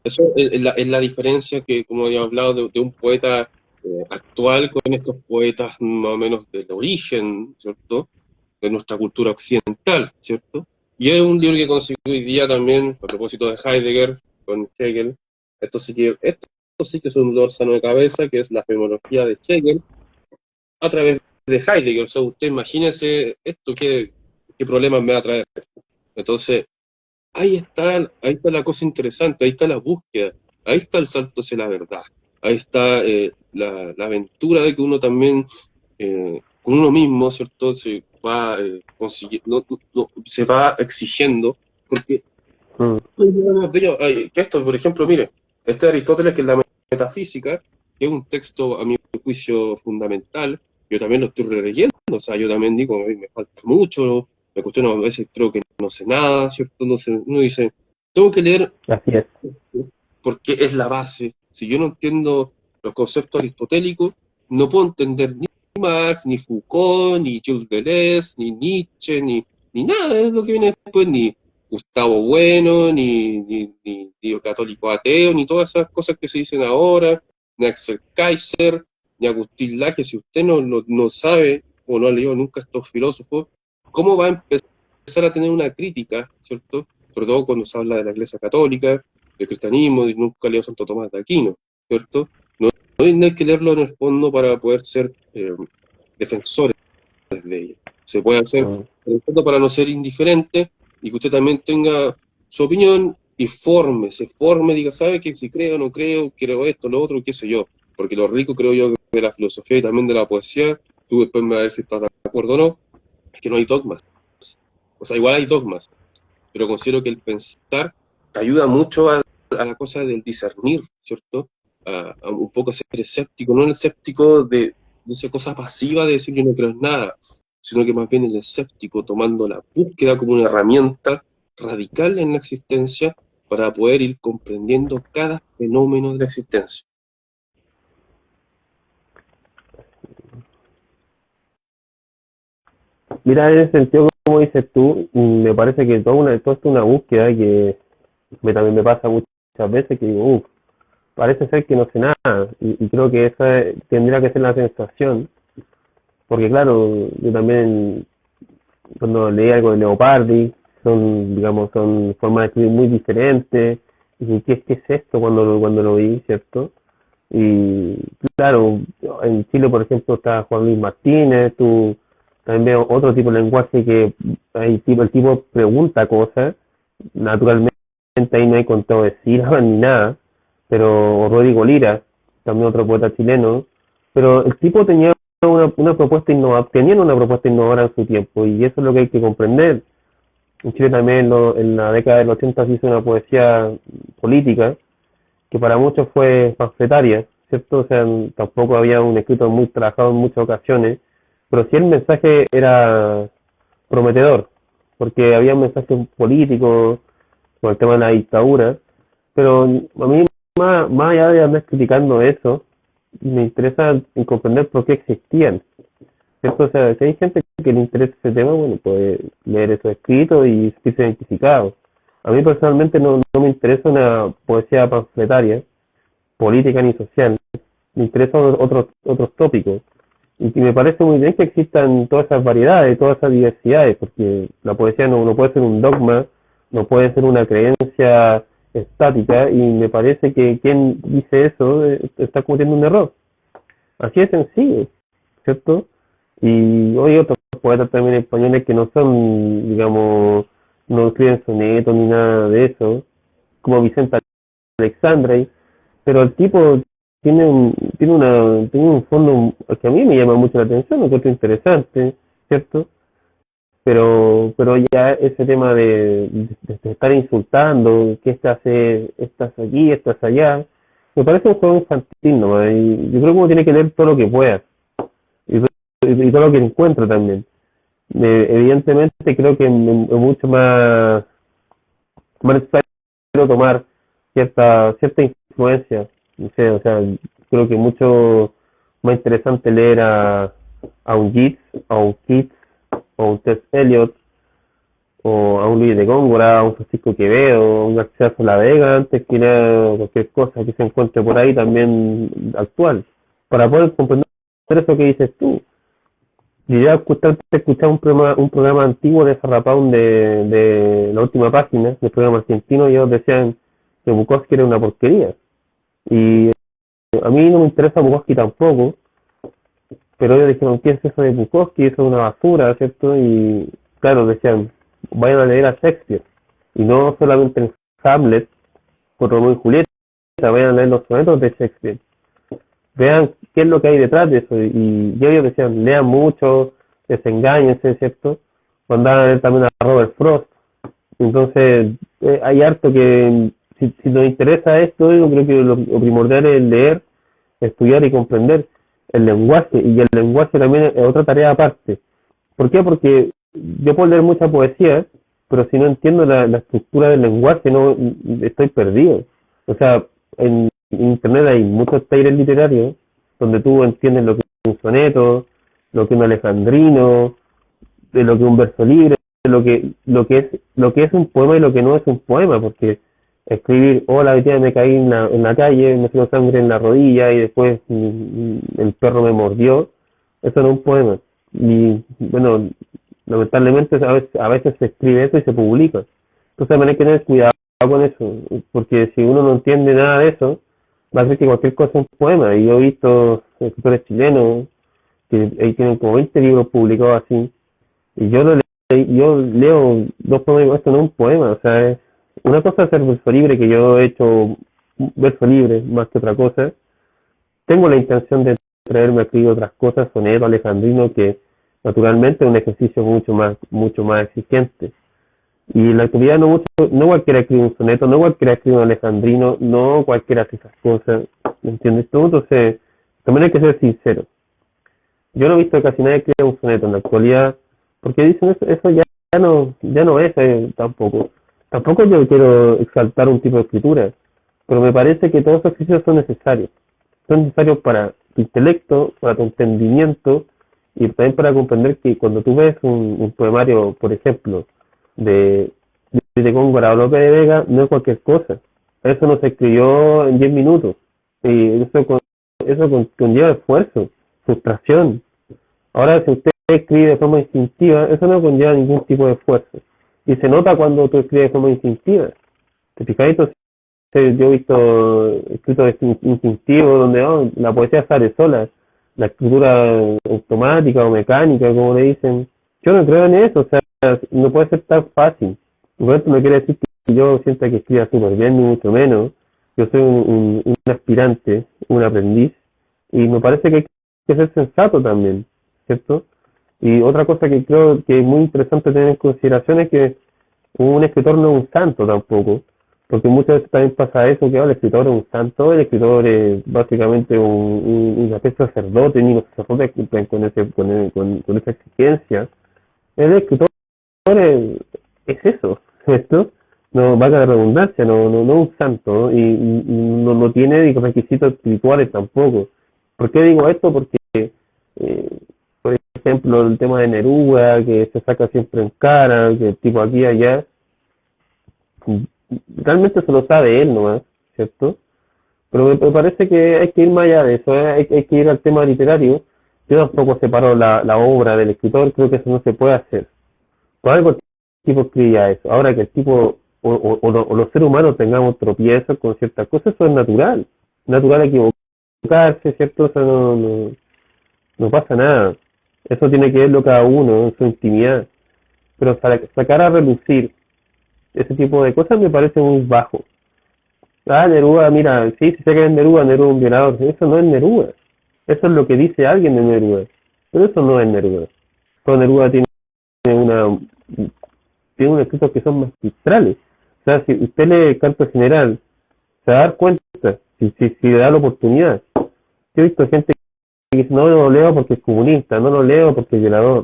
Eso es la diferencia que, como habíamos hablado, de un poeta actual con estos poetas más o menos del origen, ¿cierto? De nuestra cultura occidental, ¿cierto? Y es un libro que conseguí hoy día también, a propósito de Heidegger, con Hegel. Esto sí que es un dolor sano de cabeza, que es la fenomenología de Hegel, a través de Heidegger. O sea, usted imagínese esto, qué problemas me va a traer. Entonces, ahí está la cosa interesante, ahí está la búsqueda, ahí está el salto hacia la verdad, ahí está la aventura de que uno también, con uno mismo, ¿cierto? Se va se va exigiendo, porque que esto, por ejemplo, mire, este de Aristóteles, que es la metafísica, que es un texto, a mi juicio, fundamental, yo también lo estoy releyendo, o sea, yo también digo, a mí me falta mucho, me cuestiono a veces, creo que no sé nada, ¿cierto? No sé, uno dice, tengo que leer Así es. porque es la base. Si yo no entiendo los conceptos aristotélicos, no puedo entender ni Marx, ni Foucault, ni Gilles Deleuze, ni Nietzsche, ni nada de lo que viene después, ni Gustavo Bueno, ni católico ateo, ni todas esas cosas que se dicen ahora, ni Axel Kaiser, ni Agustín Laje. Si usted no sabe o no ha leído nunca estos filósofos, ¿cómo va a empezar a tener una crítica, ¿cierto? Sobre todo cuando se habla de la Iglesia Católica, del cristianismo, y nunca leo Santo Tomás de Aquino, ¿cierto? No hay que leerlo en el fondo para poder ser defensores de ella. Se puede hacer en el fondo para no ser indiferente y que usted también tenga su opinión y se forme, diga, ¿sabe qué? Si creo o no creo, quiero esto, lo otro, qué sé yo. Porque lo rico, creo yo, de la filosofía y también de la poesía, tú después me vas a ver si estás de acuerdo o no, es que no hay dogmas. O sea, igual hay dogmas, pero considero que el pensar te ayuda mucho a la cosa del discernir, ¿cierto? A un poco ser escéptico, no el escéptico de esa cosa pasiva de decir yo no creo en nada, sino que más bien el escéptico tomando la búsqueda como una herramienta radical en la existencia para poder ir comprendiendo cada fenómeno de la existencia. Mira, en ese sentido, como dices tú, me parece que todo esto es una búsqueda que también me pasa muchas veces que digo, parece ser que no sé nada, y creo que esa tendría que ser la sensación, porque claro, yo también cuando leí algo de Leopardi, digamos, son formas de escribir muy diferentes, y dije, qué es esto cuando lo vi, ¿cierto? Y claro, en Chile, por ejemplo, está Juan Luis Martínez, tú también veo otro tipo de lenguaje que el tipo pregunta cosas, naturalmente ahí no hay contado de sílabas ni nada, pero Rodrigo Lira, también otro poeta chileno, pero el tipo tenía una propuesta innovadora, tenían una propuesta innovadora en su tiempo, y eso es lo que hay que comprender. En Chile también en la década del 80 se hizo una poesía política, que para muchos fue panfletaria, ¿cierto? O sea, tampoco había un escrito muy trabajado en muchas ocasiones, pero sí el mensaje era prometedor, porque había un mensaje político con el tema de la dictadura, pero a mí, más allá de andar criticando eso, me interesa en comprender por qué existían, ¿cierto? O sea, si hay gente que le interesa ese tema, bueno, puede leer esos escritos y sentirse identificado. A mí personalmente no me interesa una poesía panfletaria, política ni social, me interesan otros tópicos. Y me parece muy bien que existan todas esas variedades, todas esas diversidades, porque la poesía no puede ser un dogma, no puede ser una creencia estática, y me parece que quien dice eso está cometiendo un error. Así de sencillo, ¿cierto? Y hay otros poetas también españoles que no son, digamos, no escriben sonetos ni nada de eso, como Vicente Alexandre, pero el tipo tiene un fondo que a mí me llama mucho la atención, lo encuentro interesante, ¿cierto? Pero ya ese tema de estar insultando, que estás aquí, estás allá, me parece un juego infantil, ¿no? Y yo creo que uno tiene que leer todo lo que pueda, y, y todo lo que encuentra también. Evidentemente creo que es mucho más necesario tomar cierta influencia, no sé, o sea, creo que mucho más interesante leer a un Yeats, a un Keats, o a un Tess Eliot, o a un Luis de Góngora, a un Francisco Quevedo, a un García Vega, antes que leer cualquier cosa que se encuentre por ahí también actual, para poder comprender eso que dices tú. Yo ya escuchaba un programa antiguo de Farrapound de la última página, del programa argentino, y ellos decían que Bukowski era una porquería. Y a mí no me interesa Bukowski tampoco, pero ellos dijeron, ¿qué es eso de Bukowski? Eso es una basura, ¿cierto? Y claro, decían, vayan a leer a Shakespeare. Y no solamente en Hamlet, con Romeo y Julieta, vayan a leer los sonetos de Shakespeare. Vean qué es lo que hay detrás de eso. Y ellos decían, lean mucho, desengáñense, ¿cierto? Mandaban a leer también a Robert Frost. Entonces, hay harto que, si nos interesa esto, yo creo que lo primordial es leer, estudiar y comprender el lenguaje. Y el lenguaje también es otra tarea aparte. ¿Por qué? Porque yo puedo leer mucha poesía, pero si no entiendo la estructura del lenguaje, no estoy perdido. O sea, en internet hay muchos talleres literarios donde tú entiendes lo que es un soneto, lo que es un alejandrino, de lo que es un verso libre, lo que es un poema y lo que no es un poema, porque escribir hola, hoy día me caí en la calle, me salió sangre en la rodilla y después el perro me mordió, eso no es un poema. Y bueno, lamentablemente a veces se escribe eso y se publica. Entonces hay que tener cuidado con eso, porque si uno no entiende nada de eso, va a creer que cualquier cosa es un poema. Y yo he visto escritores chilenos que ahí tienen como 20 libros publicados así, y yo leo dos poemas y digo, esto no es un poema, o sea, una cosa es hacer verso libre, que yo he hecho verso libre más que otra cosa. Tengo la intención de traerme a escribir otras cosas, soneto, alejandrino, que naturalmente es un ejercicio mucho más exigente. Y en la actualidad no cualquiera escribe un soneto, no cualquiera escribe un alejandrino, no cualquiera hace esas cosas, ¿me entiendes tú? Entonces, también hay que ser sincero. Yo no he visto que casi nadie escriba un soneto en la actualidad, porque dicen eso ya no es tampoco. Tampoco yo quiero exaltar un tipo de escritura, pero me parece que todos esos ejercicios son necesarios. Son necesarios para tu intelecto, para tu entendimiento, y también para comprender que cuando tú ves un poemario, por ejemplo, de Góngora o Lope de Vega, no es cualquier cosa. Eso no se escribió en 10 minutos. Y eso conlleva esfuerzo, frustración. Ahora, si usted escribe de forma instintiva, eso no conlleva ningún tipo de esfuerzo. Y se nota cuando tú escribes de forma instintiva. ¿Te fijas? Entonces, yo he visto escritos instintivos donde la poesía sale sola, la escritura automática o mecánica, como le dicen. Yo no creo en eso, o sea, no puede ser tan fácil. Por esto no quiere decir que yo sienta que escriba súper bien, ni mucho menos. Yo soy un aspirante, un aprendiz, y me parece que hay que ser sensato también, ¿cierto? Y otra cosa que creo que es muy interesante tener en consideración es que un escritor no es un santo tampoco, porque muchas veces también pasa eso, que el escritor es un santo, el escritor es básicamente una especie de sacerdote, ni los sacerdotes cumplen con esa exigencia. El escritor es eso, ¿cierto? No valga la redundancia, no un santo, ¿no? Y no tiene requisitos espirituales tampoco. ¿Por qué digo esto? Porque, por ejemplo, el tema de Neruda, que se saca siempre en cara, que el tipo aquí y allá, realmente se lo sabe él nomás, ¿cierto? Pero me parece que hay que ir más allá de eso, hay que ir al tema literario. Yo tampoco separo la obra del escritor, creo que eso no se puede hacer. Por algo el tipo escribía eso. Ahora que el tipo o los seres humanos tengamos tropiezos con ciertas cosas, eso es natural equivocarse, ¿cierto? Eso no pasa nada. Eso tiene que verlo cada uno en su intimidad. Pero sacar a relucir ese tipo de cosas me parece muy bajo. Neruda, mira, sí, si se que es Neruda es un violador. Eso no es Neruda. Eso es lo que dice alguien de Neruda. Pero eso no es Neruda. Todo Neruda tiene unos escritos que son magistrales. O sea, si usted lee el Canto General, se va a dar cuenta, si le da la oportunidad. Yo he visto gente que dice, no lo leo porque es comunista, no lo leo porque es violador,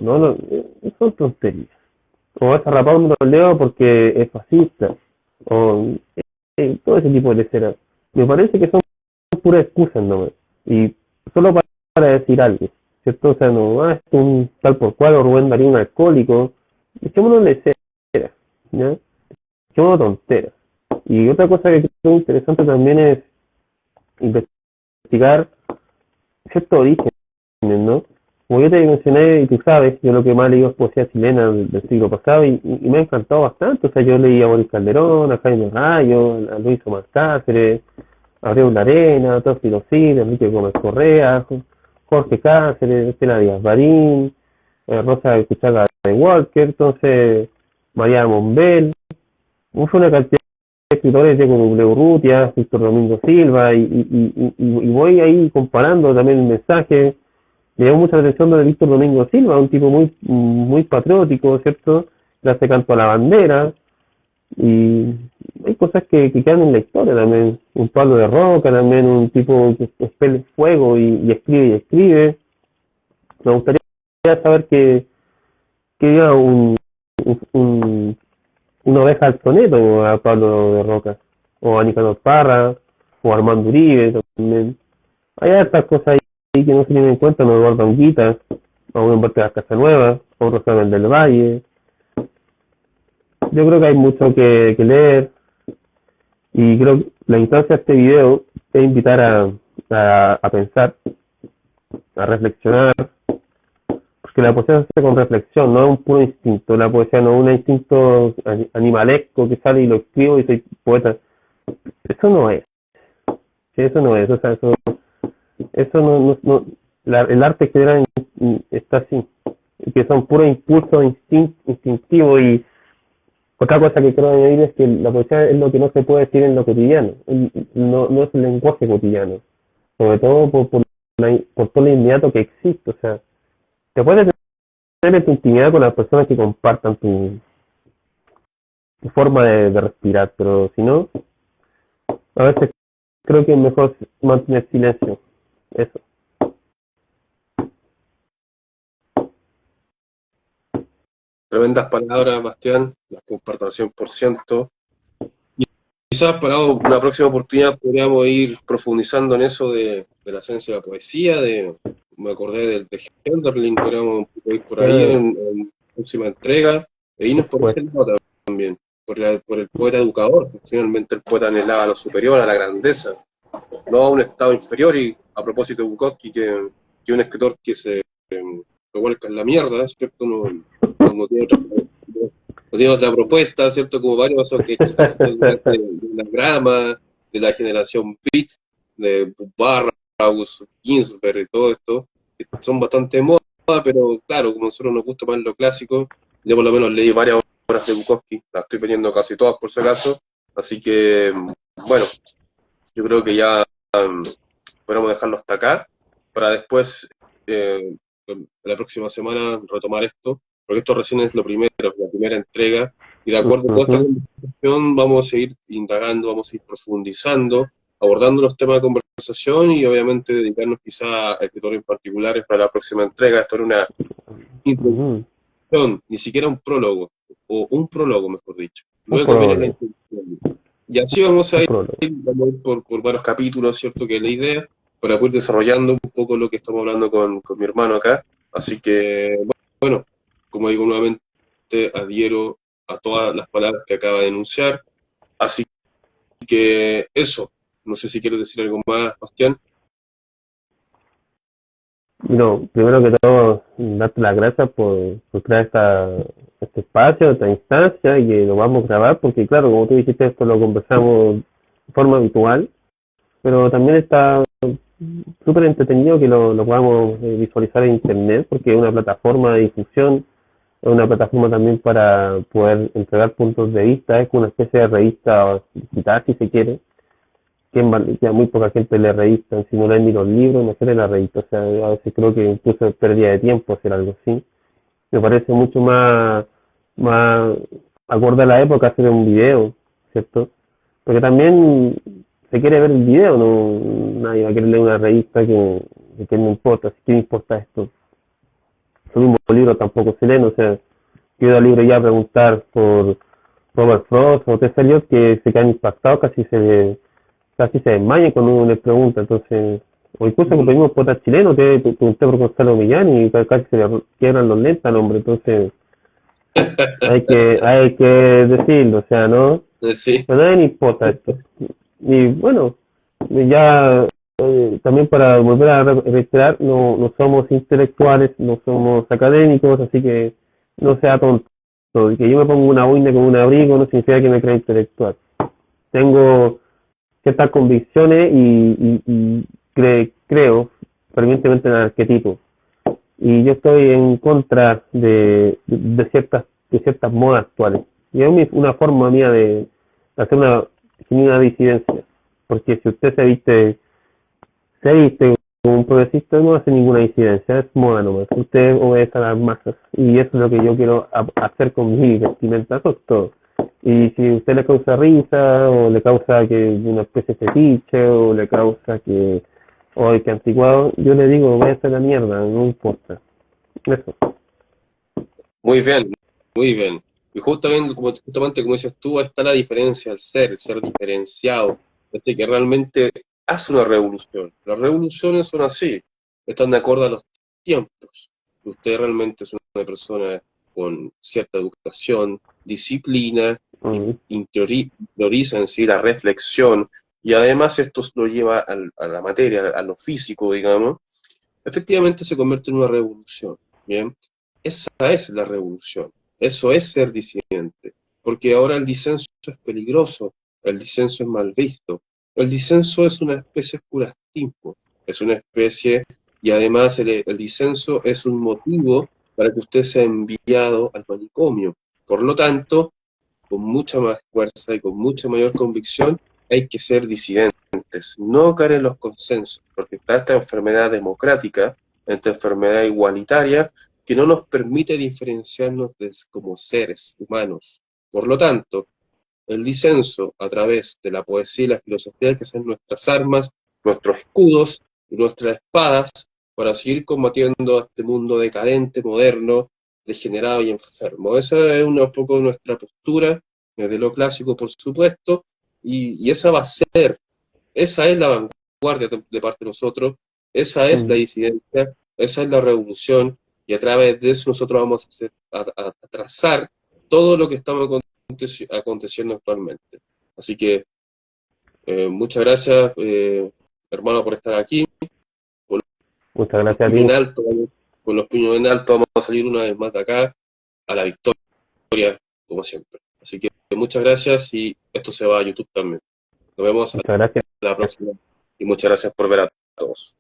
son tonterías. O esa rapado no lo leo porque es fascista, o todo ese tipo de leceras. Me parece que son puras excusas nomás. Y solo para decir algo, ¿cierto? O sea, no, es un tal por cual, o Rubén Darío un alcohólico, echémonos lecera, ¿ya? Echémonos tonteras. Y otra cosa que creo interesante también es investigar ciertos orígenes, ¿no? Como yo te mencioné, y tú sabes, yo lo que más leí es poesía chilena del siglo pasado y me ha encantado bastante. O sea, yo leí a Boris Calderón, a Jaime Rayo, a Luis Omar Cáceres, a Abreu Larena, a Teófilo Cid, Enrique Gómez Correa, Jorge Cáceres, Estela Díaz Barín, Rosa Cuchaga de Walker, entonces María Monbel, fue una cantidad de escritores, Diego W. Urrutia, Víctor Domingo Silva, y voy ahí comparando también el mensaje. Me llamó mucha la atención de Víctor Domingo Silva, un tipo muy patriótico, ¿cierto? Le hace canto a la bandera, y hay cosas que quedan en la historia también. Un Pablo de Roca también, un tipo que expele fuego y escribe y escribe. Me gustaría saber que diga un, una oveja al soneto a Pablo de Roca, o a Nicanor Parra, o a Armando Uribe también. Hay hartas cosas ahí que no se tienen en cuenta, no Eduardo Anguita, a un Humberto de la Casanueva, a un Rosamel del Valle. Yo creo que hay mucho que leer, y creo que la instancia de este video es invitar a pensar, a reflexionar, porque la poesía se hace con reflexión, no es un puro instinto. La poesía no es un instinto animalesco que sale y lo escribo y soy poeta. Eso no es. Sí, eso no es. O sea, eso el arte general está así, que son puros impulsos instintivos. Y otra cosa que quiero añadir es que la poesía es lo que no se puede decir en lo cotidiano, no es el lenguaje cotidiano, sobre todo por todo lo inmediato que existe. O sea, te puedes tener tu intimidad con las personas que compartan tu forma de respirar, pero si no, a veces creo que es mejor mantener silencio. Eso. Tremendas palabras, Bastián, las comparto al 100%. Y quizás para una próxima oportunidad podríamos ir profundizando en eso de la esencia de la poesía, me acordé de Henderlin, podríamos ir por ahí en próxima entrega, e irnos por ese lado también, por el poeta educador, finalmente el poeta anhelaba a lo superior, a la grandeza, no a un estado inferior. Y a propósito de Bukowski, que un escritor que se revuelca en la mierda, ¿cierto? No tiene no tiene otra propuesta, ¿cierto? Como varios que de la grama, de la generación Beat, de Barrows, Ginsberg y todo esto, que son bastante de moda, pero claro, como a nosotros nos gusta más lo clásico, yo por lo menos leí varias obras de Bukowski, las estoy vendiendo casi todas por si acaso, así que, bueno, yo creo que ya podemos dejarlo hasta acá, para después, la próxima semana, retomar esto, porque esto recién es lo primero, la primera entrega, y de acuerdo con esta conversación vamos a seguir indagando, vamos a ir profundizando, abordando los temas de conversación y obviamente dedicarnos quizá a escritores en particulares para la próxima entrega. Esto era una introducción, ni siquiera un prólogo, o un prólogo mejor dicho. Luego viene la introducción. Y así vamos a ir por varios capítulos, ¿cierto? Que es la idea, para poder desarrollando un poco lo que estamos hablando con mi hermano acá. Así que, bueno, como digo nuevamente, adhiero a todas las palabras que acaba de enunciar. Así que eso, no sé si quieres decir algo más, Bastián. No, primero que todo, darte las gracias por crear este espacio, esta instancia, y que lo vamos a grabar, porque claro, como tú dijiste, esto lo conversamos de forma habitual, pero también está súper entretenido que lo podamos visualizar en internet, porque es una plataforma de difusión, es una plataforma también para poder entregar puntos de vista, es como una especie de revista digital, si se quiere, que ya muy poca gente lee revistas, si no leen ni los libros, no se lee la revista. O sea, a veces creo que incluso es pérdida de tiempo hacer algo así. Me parece mucho más acorde a la época hacer un video, ¿cierto? Porque también se quiere ver el video, no nadie va a querer leer una revista que no importa, si qué me importa esto. Los mismos libros tampoco se leen, o sea, yo he ido libro ya a preguntar por Robert Frost o T.S. Eliot que se quedan impactados, casi se desmayan cuando uno les pregunta. Entonces O incluso con el mismo poeta chileno, te pregunté por Gonzalo Millán y casi se le quiebran los lentes al hombre, entonces hay que decirlo, o sea, no, Sí, a nadie le importa esto. Y bueno, ya también para volver a reiterar, no somos intelectuales, no somos académicos, así que no sea tonto. Y que yo me ponga una boina con un abrigo no significa que me crea intelectual. Tengo ciertas convicciones y creo fervientemente en el arquetipo. Y yo estoy en contra de ciertas modas actuales. Y es una forma mía de hacer una disidencia. Porque si usted se viste como un progresista, no hace ninguna disidencia, es moda nomás. Usted obedece a las masas. Y eso es lo que yo quiero hacer con mi vestimenta, eso es todo. Y si a usted le causa risa, o le causa que una especie de fetiche, o le causa que, hoy que anticuado, yo le digo, voy a hacer la mierda, no importa. Eso. muy bien, muy bien. Y justamente como dices tú, está la diferencia, el ser diferenciado, este que realmente hace una revolución. Las revoluciones son así, están de acuerdo a los tiempos. Usted realmente es una persona con cierta educación, disciplina, Mm. prioriza en sí la reflexión, y además esto lo lleva a la materia, a lo físico, digamos, efectivamente se convierte en una revolución. Bien, esa es la revolución, eso es ser disidente, porque ahora el disenso es peligroso, el disenso es mal visto, el disenso es una especie de curastismo, es una especie, y además el disenso es un motivo para que usted sea enviado al manicomio. Por lo tanto, con mucha más fuerza y con mucha mayor convicción, hay que ser disidentes, no caer en los consensos, porque está esta enfermedad democrática, esta enfermedad igualitaria, que no nos permite diferenciarnos como seres humanos. Por lo tanto, el disenso a través de la poesía y la filosofía, que son nuestras armas, nuestros escudos y nuestras espadas, para seguir combatiendo a este mundo decadente, moderno, degenerado y enfermo. Esa es un poco nuestra postura, de lo clásico, por supuesto, y esa va a ser, esa es la vanguardia de parte de nosotros, esa es la Mm. disidencia, esa es la revolución, y a través de eso nosotros vamos a, a trazar todo lo que estamos aconteciendo actualmente. Así que muchas gracias, hermano, por estar aquí. Con Muchas los gracias a puños ti. en alto, con los puños en alto vamos a salir una vez más de acá a la victoria, como siempre. Así que muchas gracias y esto se va a YouTube también. Nos vemos a Muchas gracias. la próxima y muchas gracias por ver a todos.